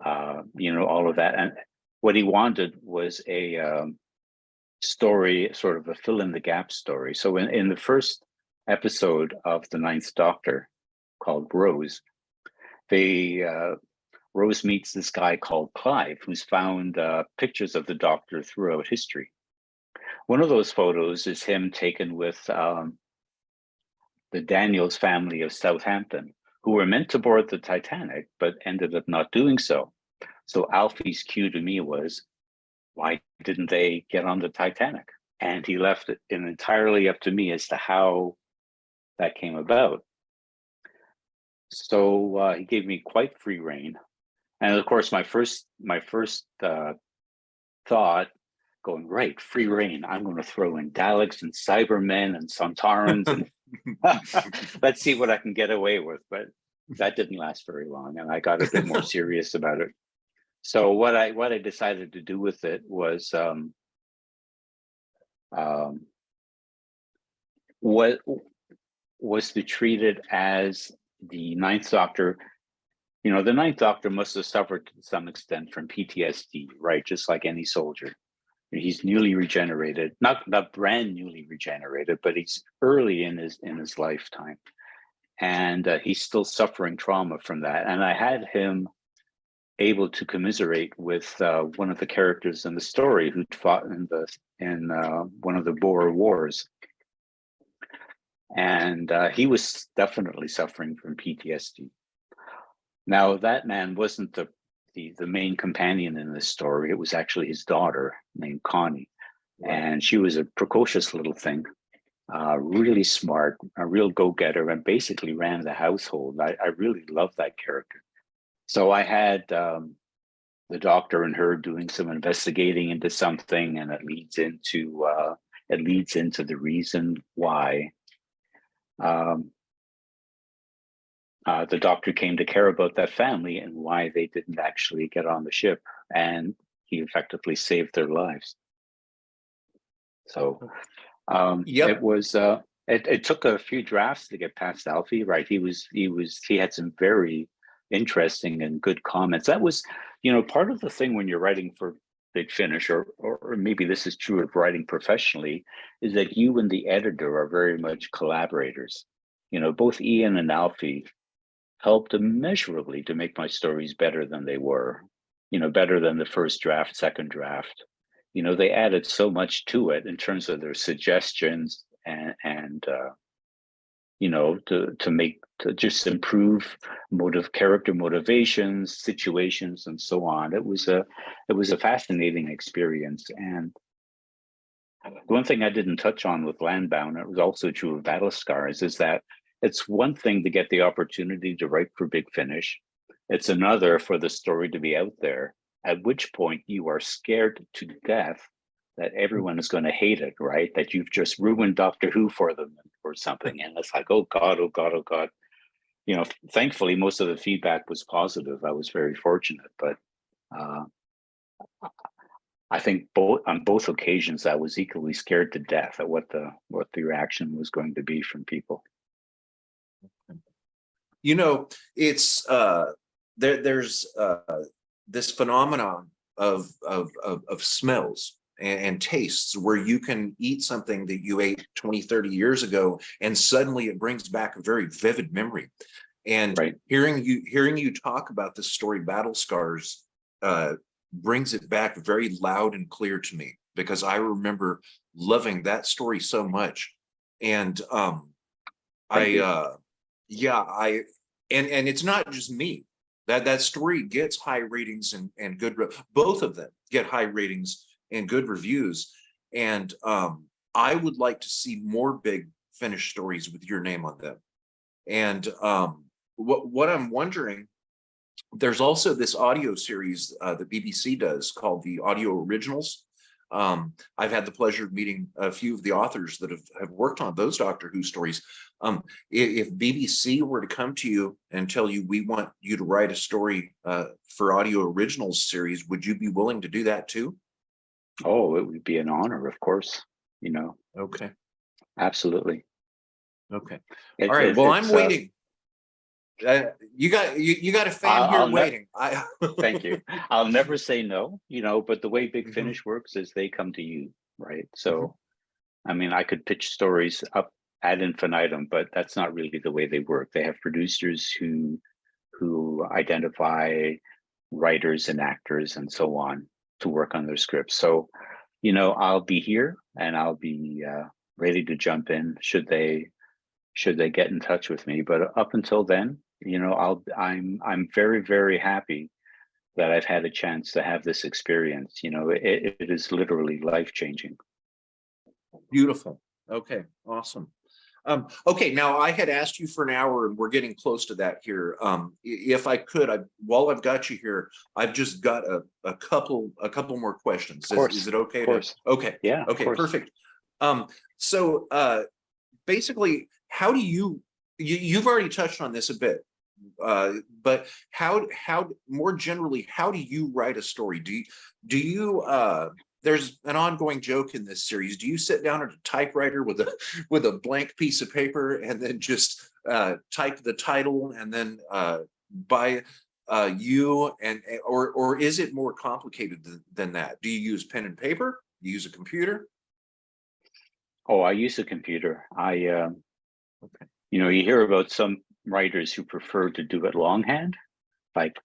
all of that. And what he wanted was a story, sort of a fill in the gap story. So in the first episode of the Ninth Doctor, called Rose, Rose meets this guy called Clive, who's found pictures of the Doctor throughout history. One of those photos is him taken with the Daniels family of Southampton, who were meant to board the Titanic, but ended up not doing so. So Alfie's cue to me was, why didn't they get on the Titanic? And he left it entirely up to me as to how that came about. So he gave me quite free rein. And of course, my first thought, going, right, free rein, I'm going to throw in Daleks and Cybermen and Sontarans, and let's see what I can get away with. But that didn't last very long, and I got a bit more serious about it. So what I decided to do with it was to treat it as the Ninth Doctor. The Ninth Doctor must have suffered to some extent from PTSD, right? Just like any soldier. He's newly regenerated, not brand newly regenerated, but he's early in his lifetime, and he's still suffering trauma from that. And I had him able to commiserate with one of the characters in the story who'd fought in one of the Boer Wars, and he was definitely suffering from PTSD. Now, that man wasn't the main companion in this story. It was actually his daughter named Connie. Right. And she was a precocious little thing, really smart, a real go-getter, and basically ran the household. I really loved that character. So I had the Doctor and her doing some investigating into something, and it leads into the reason why the Doctor came to care about that family and why they didn't actually get on the ship, and he effectively saved their lives. So it was it took a few drafts to get past Alfie, right? He had some very interesting and good comments. That was, part of the thing when you're writing for Big Finish, or maybe this is true of writing professionally, is that you and the editor are very much collaborators. Both Ian and Alfie helped immeasurably to make my stories better than they were, better than the first draft, second draft. They added so much to it in terms of their suggestions and to just improve character motivations, situations, and so on. It was a fascinating experience. And the one thing I didn't touch on with Landbound, it was also true of Battle Scars, is that it's one thing to get the opportunity to write for Big Finish. It's another for the story to be out there, at which point you are scared to death that everyone is going to hate it, right? That you've just ruined Doctor Who for them or something. And it's like, oh God, oh God, oh God. Thankfully, most of the feedback was positive. I was very fortunate, but I think on both occasions, I was equally scared to death at what the reaction was going to be from people. It's there's this phenomenon of smells and tastes, where you can eat something that you ate 20, 30 years ago, and suddenly it brings back a very vivid memory. And Right. hearing you talk about this story, Battle Scars, brings it back very loud and clear to me, because I remember loving that story so much. And Thank you. And it's not just me. That story gets high ratings and good. Both of them get high ratings and good reviews. And I would like to see more big finished stories with your name on them. And what I'm wondering, there's also this audio series the BBC does called the Audio Originals. I've had the pleasure of meeting a few of the authors that have worked on those Doctor Who stories. If BBC were to come to you and tell you, we want you to write a story for Audio Originals series, would you be willing to do that too? Oh, it would be an honor, of course. Okay. Absolutely. Okay. All right. Well, I'm waiting. You got a fan here waiting. Thank you. I'll never say no, but the way Big Finish works is they come to you, right? So, I mean, I could pitch stories up ad infinitum, but that's not really the way they work. They have producers who identify writers and actors and so on to work on their scripts. So, I'll be here and I'll be ready to jump in should they get in touch with me. But up until then, I'm very, very happy that I've had a chance to have this experience. It is literally life-changing. Beautiful. Okay, awesome. Okay, now I had asked you for an hour and we're getting close to that here. If I could, while I've got you here, I've just got a couple more questions. Is it okay? Of course. Okay. Yeah. Okay, perfect. So basically, how do you've already touched on this a bit, but how more generally, how do you write a story? Do you there's an ongoing joke in this series. Do you sit down at a typewriter with a blank piece of paper and then just type the title and then by you, or is it more complicated than that? Do you use pen and paper? Do you use a computer? Oh, I use a computer. Okay. You hear about some writers who prefer to do it longhand. Like,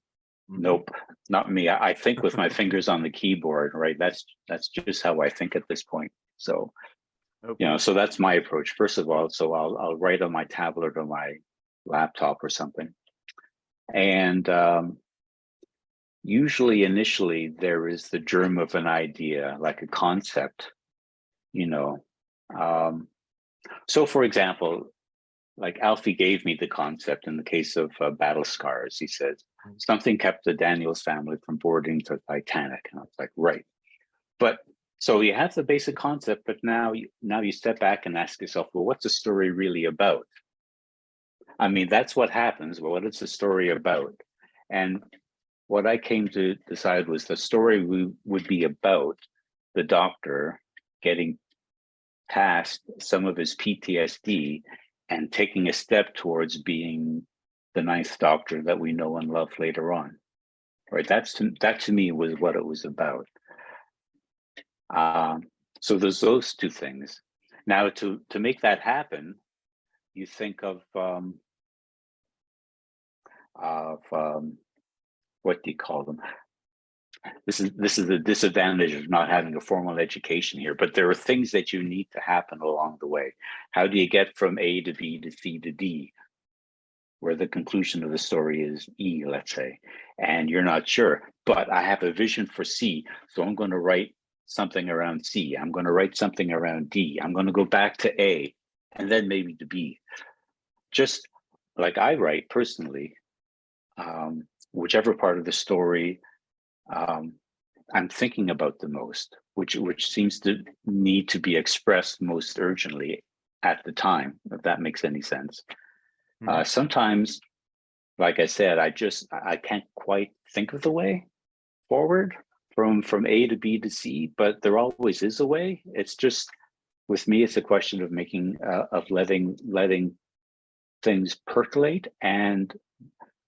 nope, not me. I think with my fingers on the keyboard, right? That's just how I think at this point. So, okay. So that's my approach. First of all, so I'll write on my tablet or my laptop or something. And usually initially there is the germ of an idea, like a concept, so for example, like Alfie gave me the concept in the case of Battle Scars. He said, something kept the Daniels family from boarding the Titanic. And I was like, right. But so you have the basic concept, but now you step back and ask yourself, well, what's the story really about? I mean, that's what happens. Well, what is the story about? And what I came to decide was the story would be about the Doctor getting past some of his PTSD and taking a step towards being the ninth Doctor that we know and love later on. Right? That to me was what it was about. So there's those two things. Now to make that happen, you think of what do you call them? This is the disadvantage of not having a formal education here, but there are things that you need to happen along the way. How do you get from A to B to C to D, where the conclusion of the story is E, let's say, and you're not sure, but I have a vision for C, so I'm going to write something around C. I'm going to write something around D. I'm going to go back to A, and then maybe to B. Just like I write personally, whichever part of the story I'm thinking about the most, which seems to need to be expressed most urgently at the time, if that makes any sense. Sometimes, like I said, I can't quite think of the way forward from A to B to C, but there always is a way. It's just, with me, it's a question of letting things percolate, and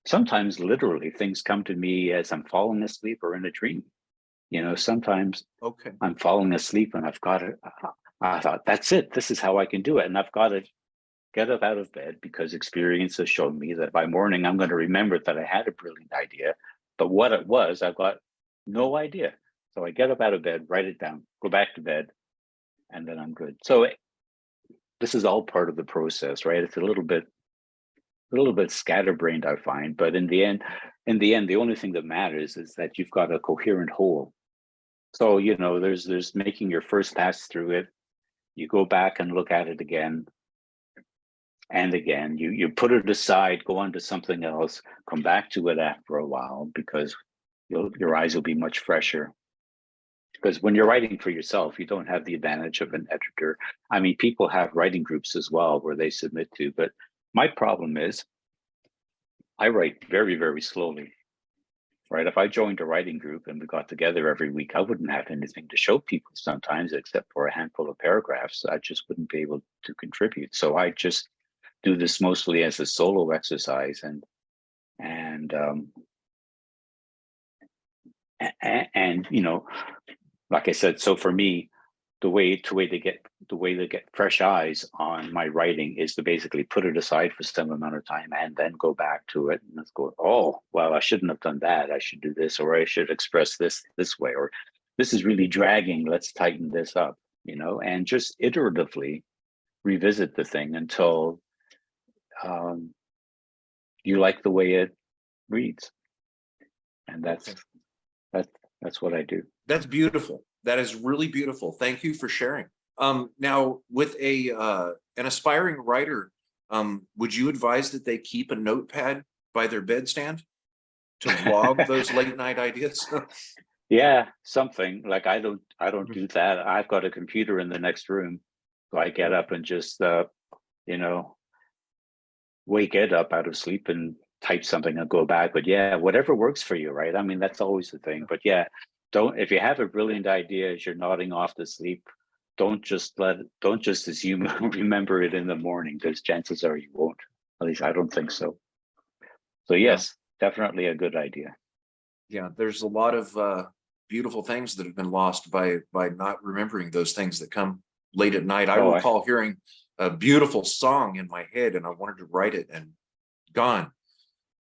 sometimes literally things come to me as I'm falling asleep or in a dream. Sometimes Okay. I'm falling asleep and I've got to, I thought, that's it. This is how I can do it. And I've got to get up out of bed because experience has shown me that by morning, I'm going to remember that I had a brilliant idea. But what it was, I've got no idea. So I get up out of bed, write it down, go back to bed, and then I'm good. So this is all part of the process, right? It's a little bit scatterbrained, I find, but in the end, the only thing that matters is that you've got a coherent whole. So, there's making your first pass through it. You go back and look at it again and again. You put it aside, go on to something else, come back to it after a while because your eyes will be much fresher. Because when you're writing for yourself, you don't have the advantage of an editor. I mean, people have writing groups as well where they submit to, but my problem is I write very, very slowly, right? If I joined a writing group and we got together every week, I wouldn't have anything to show people sometimes except for a handful of paragraphs. I just wouldn't be able to contribute. So I just do this mostly as a solo exercise and like I said, so for me, the way to get fresh eyes on my writing is to basically put it aside for some amount of time and then go back to it and let's go, oh, well, I shouldn't have done that. I should do this, or I should express this way, or this is really dragging. Let's tighten this up, and just iteratively revisit the thing until you like the way it reads. And that's what I do. That's beautiful. That is really beautiful. Thank you for sharing. Now, with an aspiring writer, would you advise that they keep a notepad by their bedstand to log those late night ideas? Yeah, something like I don't do that. I've got a computer in the next room, so I get up and just wake it up out of sleep and type something and go back. But yeah, whatever works for you, right? I mean, that's always the thing. But yeah, if you have a brilliant idea as you're nodding off to sleep, don't just assume remember it in the morning, because chances are you won't. At least I don't think so. So yes, definitely a good idea. Yeah, there's a lot of beautiful things that have been lost by not remembering those things that come late at night. I recall hearing a beautiful song in my head and I wanted to write it and gone.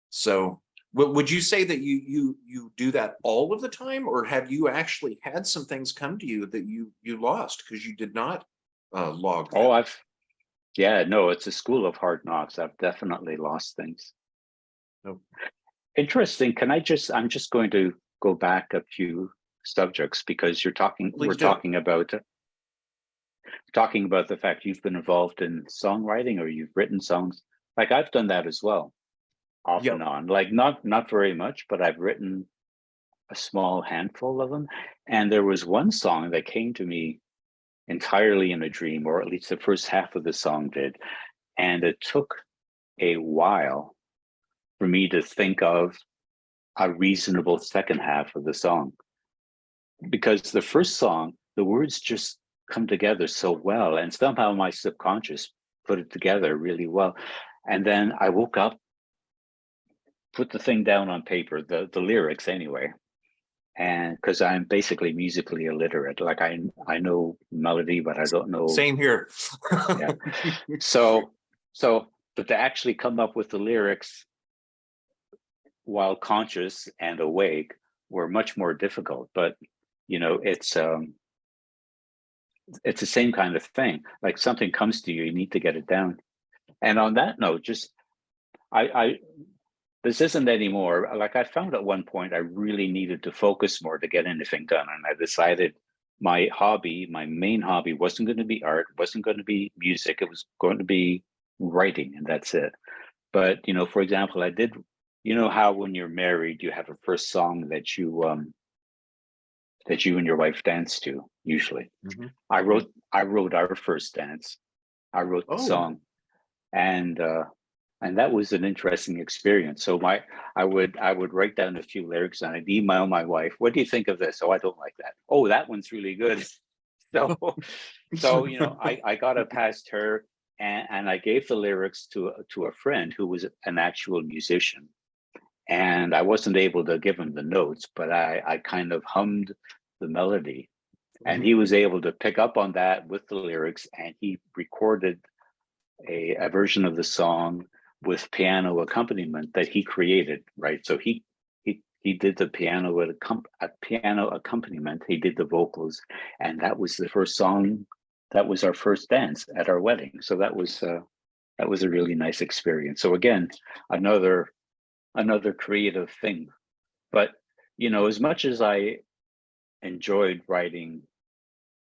So would you say that you do that all of the time, or have you actually had some things come to you that you lost because you did not log them? Oh, no, it's a school of hard knocks. I've definitely lost things. Oh. Interesting. I'm just going to go back a few subjects because we're talking about the fact you've been involved in songwriting or you've written songs. Like I've done that as well, off and on. Like not very much, but I've written a small handful of them. And there was one song that came to me entirely in a dream, or at least the first half of the song did. And it took a while for me to think of a reasonable second half of the song. Because the first song, the words just come together so well, and somehow my subconscious put it together really well. And then I woke up, put the thing down on paper, the lyrics anyway, and because I'm basically musically illiterate, like I know melody, but I don't know. Same here. Yeah. So, but to actually come up with the lyrics while conscious and awake were much more difficult. But it's the same kind of thing. Like something comes to you, you need to get it down. And on that note, just I this isn't anymore. Like I found at one point I really needed to focus more to get anything done. And I decided my main hobby wasn't going to be art, wasn't going to be music. It was going to be writing, and that's it. But for example, I did, how when you're married, you have a first song that you and your wife dance to, usually. Mm-hmm. I wrote our first dance. I wrote the song. And that was an interesting experience. So I would write down a few lyrics and I'd email my wife, what do you think of this? Oh, I don't like that. Oh, that one's really good. So I got it past her, and I gave the lyrics to a friend who was an actual musician. and I wasn't able to give him the notes, but I kind of hummed the melody, and he was able to pick up on that with the lyrics, and he recorded a version of the song with piano accompaniment that he created, right? So he did the piano piano accompaniment, he did the vocals, and that was the first song, that was our first dance at our wedding. So that was a really nice experience. So again, another creative thing. But you know, as much as I enjoyed writing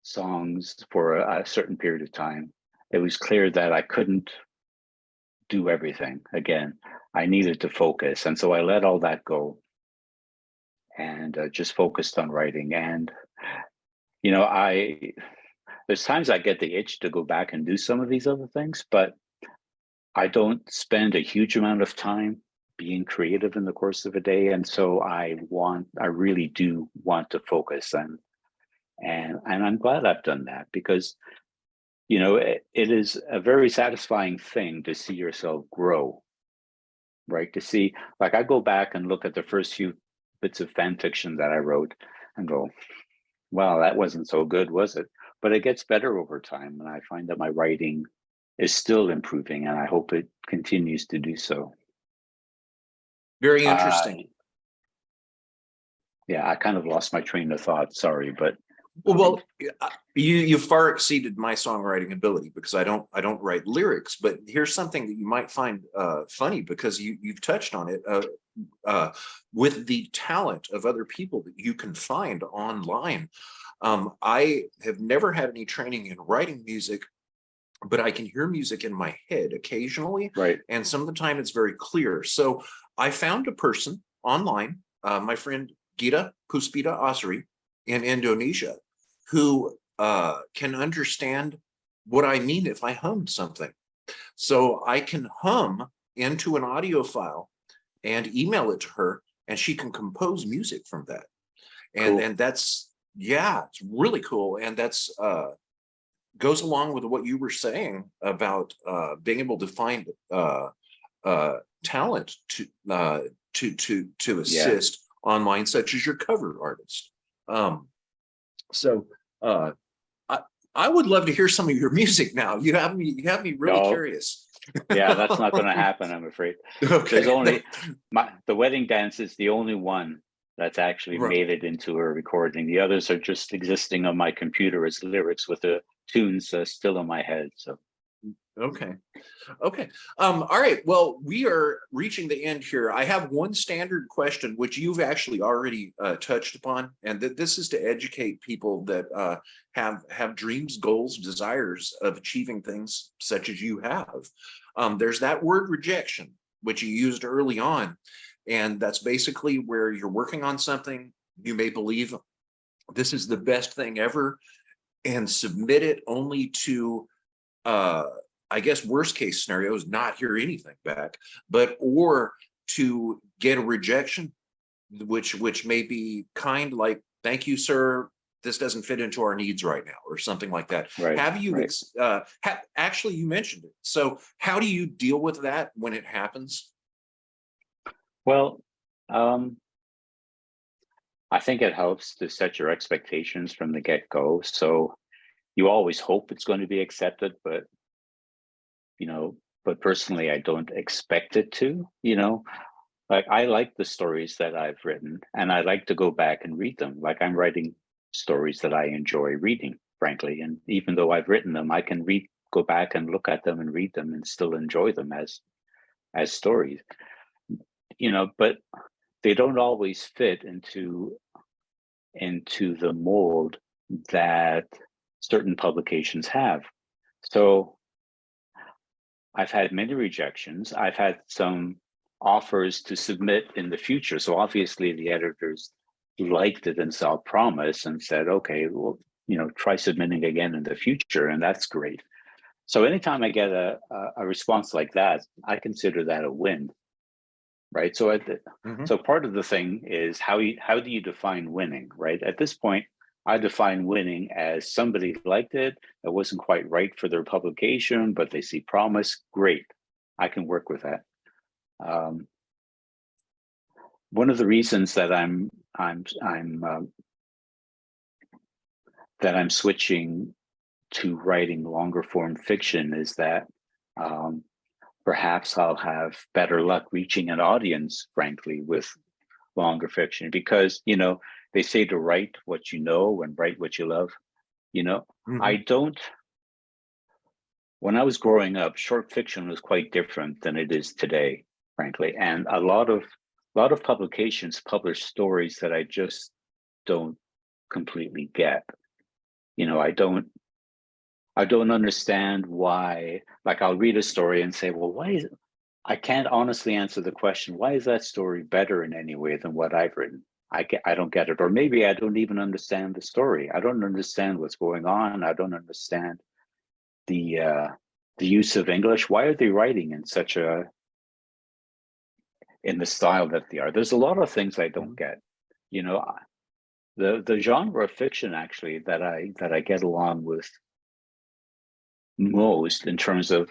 songs for a certain period of time, it was clear that I couldn't do everything. Again, I needed to focus, and so I let all that go and just focused on writing. And you know, there's times I get the itch to go back and do some of these other things, but I don't spend a huge amount of time being creative in the course of a day, and so I really do want to focus, and I'm glad I've done that, because you know, it is a very satisfying thing to see yourself grow, right? To see, like, I go back and look at the first few bits of fan fiction that I wrote and go, wow, that wasn't so good, was it? But it gets better over time, and I find that my writing is still improving, and I hope it continues to do so. Very interesting. Yeah, I kind of lost my train of thought. Sorry, but Well, you far exceeded my songwriting ability, because I don't write lyrics. But here's something that you might find funny, because you've touched on it, with the talent of other people that you can find online. I have never had any training in writing music, but I can hear music in my head occasionally, right. And some of the time it's very clear. So I found a person online, my friend Gita Puspita Asri in Indonesia, who can understand what I mean if I hummed something. So I can hum into an audio file and email it to her, and she can compose music from that. Cool. And that's, yeah, it's really cool. And that's goes along with what you were saying about being able to find talent to assist online, such as your cover artist. So I would love to hear some of your music now. You have me really curious. Yeah, that's not going to happen, I'm afraid. Okay. There's only the wedding dance is the only one that's actually made it into a recording. The others are just existing on my computer as lyrics with the tunes still in my head. So okay. All right, well, we are reaching the end here. I have one standard question, which you've actually already touched upon, and that this is to educate people that have dreams, goals, desires of achieving things such as you have. There's that word rejection, which you used early on, and that's basically where you're working on something. You may believe this is the best thing ever and submit it only to I guess worst case scenario is not hear anything back, or to get a rejection, which may be kind, like, thank you, sir, this doesn't fit into our needs right now, or something like that. Right, Have you right. actually, you mentioned it. So how do you deal with that when it happens? Well, I think it helps to set your expectations from the get-go. So you always hope it's going to be accepted, but personally, I don't expect it to. Like, I like the stories that I've written, and I like to go back and read them. Like, I'm writing stories that I enjoy reading, frankly. And even though I've written them, I can go back and look at them and read them and still enjoy them as stories. But they don't always fit into the mold that certain publications have. So I've had many rejections. I've had some offers to submit in the future. So obviously the editors liked it and saw promise and said, okay, well, try submitting again in the future. And that's great. So anytime I get a response like that, I consider that a win, right? So so part of the thing is how do you define winning, right? At this point, I define winning as somebody liked it. It wasn't quite right for their publication, but they see promise. Great, I can work with that. one of the reasons that I'm switching to writing longer form fiction is that perhaps I'll have better luck reaching an audience, frankly, with longer fiction, because they say to write what you know and write what you love. I don't. When I was growing up, short fiction was quite different than it is today, frankly, and a lot of publications publish stories that I just don't completely get. I don't understand why. Like, I'll read a story and say, well, why is it? I can't honestly answer the question, why is that story better in any way than what I've written? I don't get it. Or maybe I don't even understand the story. I don't understand what's going on. I don't understand the use of English. Why are they writing in in the style that they are? There's a lot of things I don't get. The genre of fiction actually that I get along with most, in terms of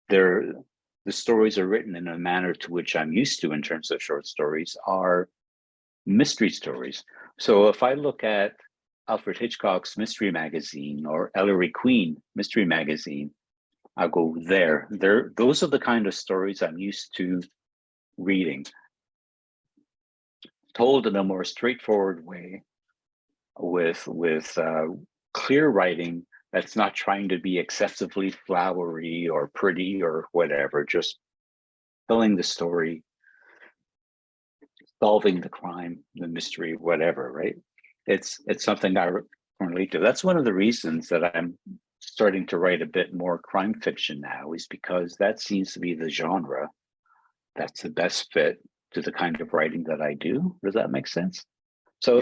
the stories are written in a manner to which I'm used to in terms of short stories, are mystery stories. So if I look at Alfred Hitchcock's Mystery Magazine or Ellery Queen Mystery Magazine, I'll go there. Those are the kind of stories I'm used to reading, told in a more straightforward way, with clear writing that's not trying to be excessively flowery or pretty or whatever, just telling the story, solving the crime, the mystery, whatever, right? It's something I relate to. That's one of the reasons that I'm starting to write a bit more crime fiction now, is because that seems to be the genre that's the best fit to the kind of writing that I do. Does that make sense? So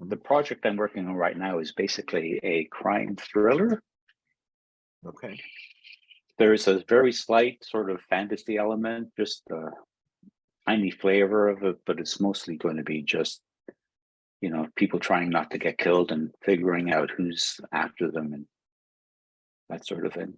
the project I'm working on right now is basically a crime thriller. Okay. There's a very slight sort of fantasy element, just a tiny flavor of it, but it's mostly going to be just, people trying not to get killed and figuring out who's after them and that sort of thing.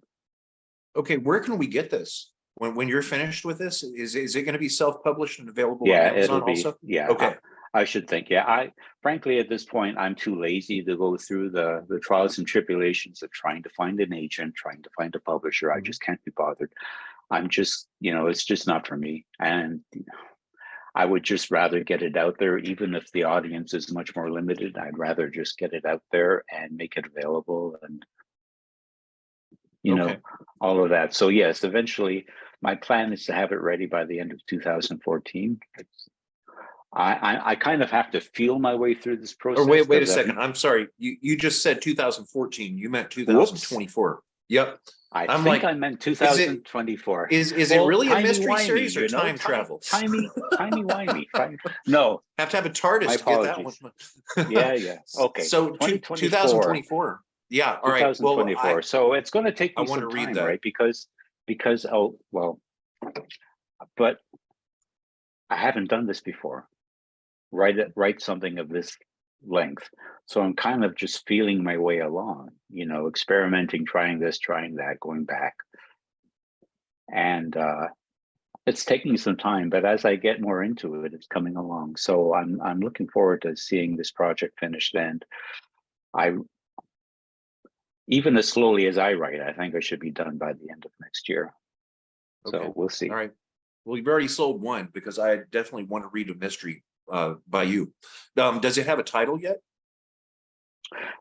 Okay, where can we get this? When you're finished with this, is it going to be self-published and available on Yeah, Amazon it'll be. also? Yeah. Okay. I should think. Yeah. Frankly, at this point, I'm too lazy to go through the trials and tribulations of trying to find an agent, trying to find a publisher. I just can't be bothered. I'm just, it's just not for me. And I would just rather get it out there, even if the audience is much more limited. I'd rather just get it out there and make it available, and Okay. all of that. So yes, eventually my plan is to have it ready by the end of 2014. I kind of have to feel my way through this process. Or wait a second. I'm sorry. You just said 2014. You meant 2024. Yep. I meant 2024. Is it really a mystery series or time travel? Timey-wimey. No. Have to have a TARDIS to get that one. Yeah. Okay. So 2024. Yeah. All right. 2024. Well, so it's going to take me some time, right? Because but I haven't done this before. Write something of this length. So I'm kind of just feeling my way along, experimenting, trying this, trying that, going back. And it's taking some time, but as I get more into it, it's coming along. So I'm looking forward to seeing this project finished. And even as slowly as I write, I think I should be done by the end of next year. Okay. So we'll see. All right. Well, you've already sold one, because I definitely want to read a mystery by you. Does it have a title yet?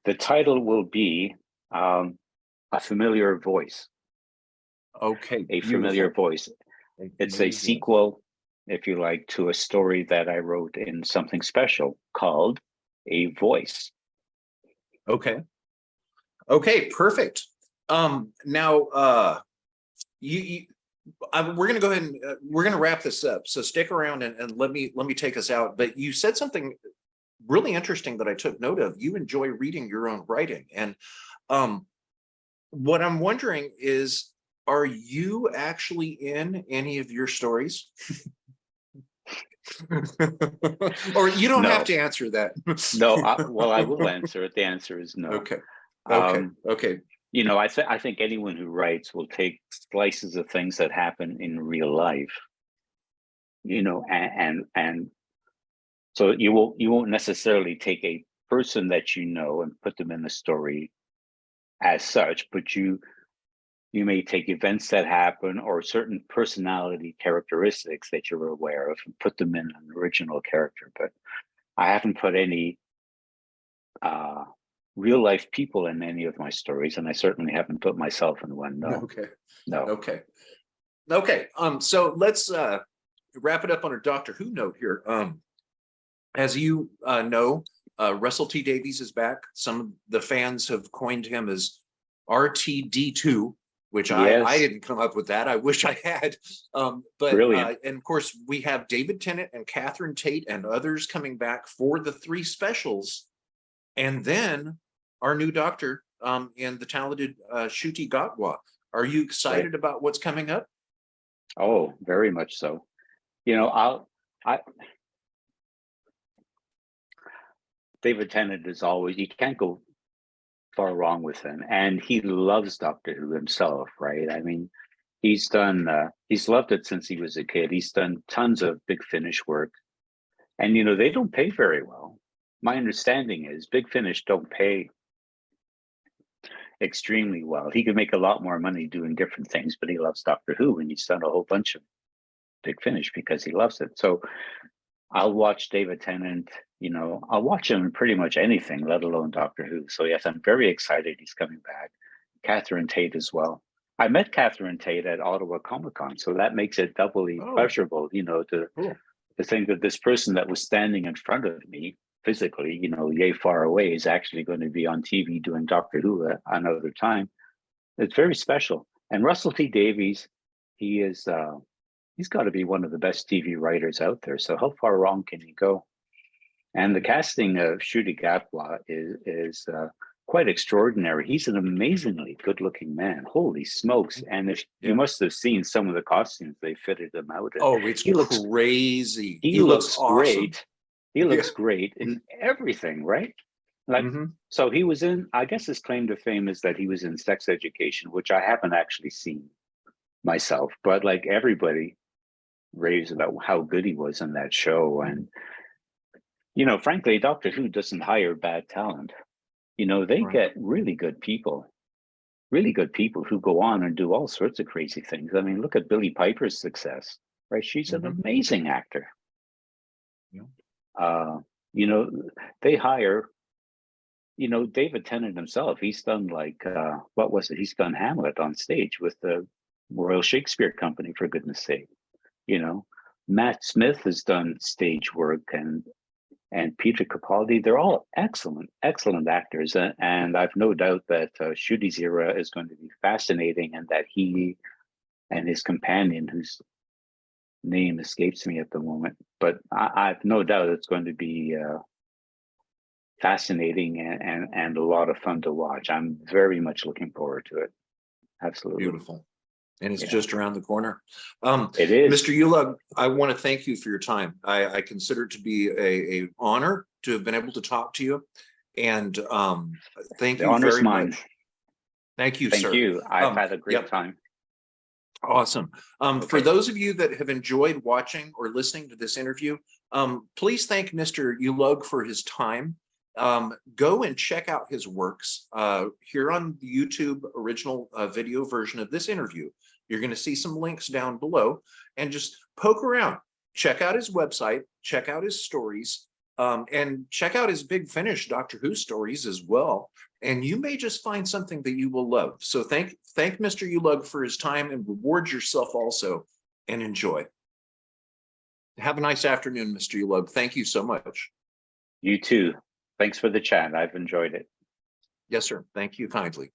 The title will be A Familiar Voice. Okay. A Familiar Voice. It's a sequel, if you like, to a story that I wrote in Something Special called A Voice. Okay. Okay, perfect. Now we're going to go ahead and we're going to wrap this up. So stick around and let me take us out. But you said something really interesting that I took note of. You enjoy reading your own writing, and what I'm wondering is, are you actually in any of your stories? Or you don't have to answer that. No, I will answer it. The answer is no. Okay. Okay. I think anyone who writes will take slices of things that happen in real life, and So you won't necessarily take a person that you know and put them in the story as such, but you may take events that happen or certain personality characteristics that you're aware of and put them in an original character. But I haven't put any real life people in any of my stories, and I certainly haven't put myself in one. No. Okay. No. Okay. So let's wrap it up on a Doctor Who note here. As you know, Russell T Davies is back. Some of the fans have coined him as RTD2, which Yes. I didn't come up with that. I wish I had. But and of course, we have David Tennant and Catherine Tate and others coming back for the 3 specials. And then our new Doctor and the talented Ncuti Gatwa. Are you excited about what's coming up? Oh, very much so. You know, David Tennant is always, you can't go far wrong with him. And he loves Doctor Who himself, right? I mean, he's loved it since he was a kid. He's done tons of Big Finish work. And, you know, they don't pay very well. My understanding is Big Finish don't pay extremely well. He could make a lot more money doing different things, but he loves Doctor Who, and he's done a whole bunch of Big Finish because he loves it. So I'll watch David Tennant, you know, I'll watch him in pretty much anything, let alone Doctor Who. So yes, I'm very excited he's coming back. Catherine Tate as well. I met Catherine Tate at Ottawa Comic-Con, so that makes it doubly pleasurable, you know, to think that this person that was standing in front of me physically, you know, yay far away, is actually going to be on TV doing Doctor Who at another time. It's very special. And Russell T Davies, he is he's got to be one of the best TV writers out there. So how far wrong can you go? And the casting of Ncuti Gatwa is quite extraordinary. He's an amazingly good-looking man. Holy smokes! And if you must have seen some of the costumes they fitted him out in. Oh, it's crazy. He looks awesome. Great. He looks great in everything, right? Like, so he was in, I guess his claim to fame is that he was in Sex Education, which I haven't actually seen myself, but like everybody raves about how good he was in that show. And, you know, frankly, Doctor Who doesn't hire bad talent. You know, they get really good people who go on and do all sorts of crazy things. I mean, look at Billie Piper's success, right? She's an amazing actor. You know, they hire, you know, David Tennant himself. He's done like, what was it? He's done Hamlet on stage with the Royal Shakespeare Company, for goodness sake. You know, Matt Smith has done stage work, and Peter Capaldi. They're all excellent actors. And I've no doubt that Ncuti's era is going to be fascinating, and that he and his companion, whose name escapes me at the moment, but I've no doubt it's going to be fascinating and a lot of fun to watch. I'm very much looking forward to it. Absolutely. Beautiful. And it's just around the corner. It is. Mr. Ulug, I want to thank you for your time. I consider it to be a honor to have been able to talk to you. And thank you very much. Thank you, sir. Thank you. I've had a great time. Awesome. For those of you that have enjoyed watching or listening to this interview, please thank Mr. Ulug for his time. Go and check out his works here on the YouTube original video version of this interview. You're going to see some links down below, and just poke around, check out his website, check out his stories, and check out his Big Finish Doctor Who stories as well. And you may just find something that you will love. So thank Mr. Ulug for his time, and reward yourself also, and enjoy. Have a nice afternoon, Mr. Ulug. Thank you so much. You too. Thanks for the chat. I've enjoyed it. Yes, sir. Thank you kindly.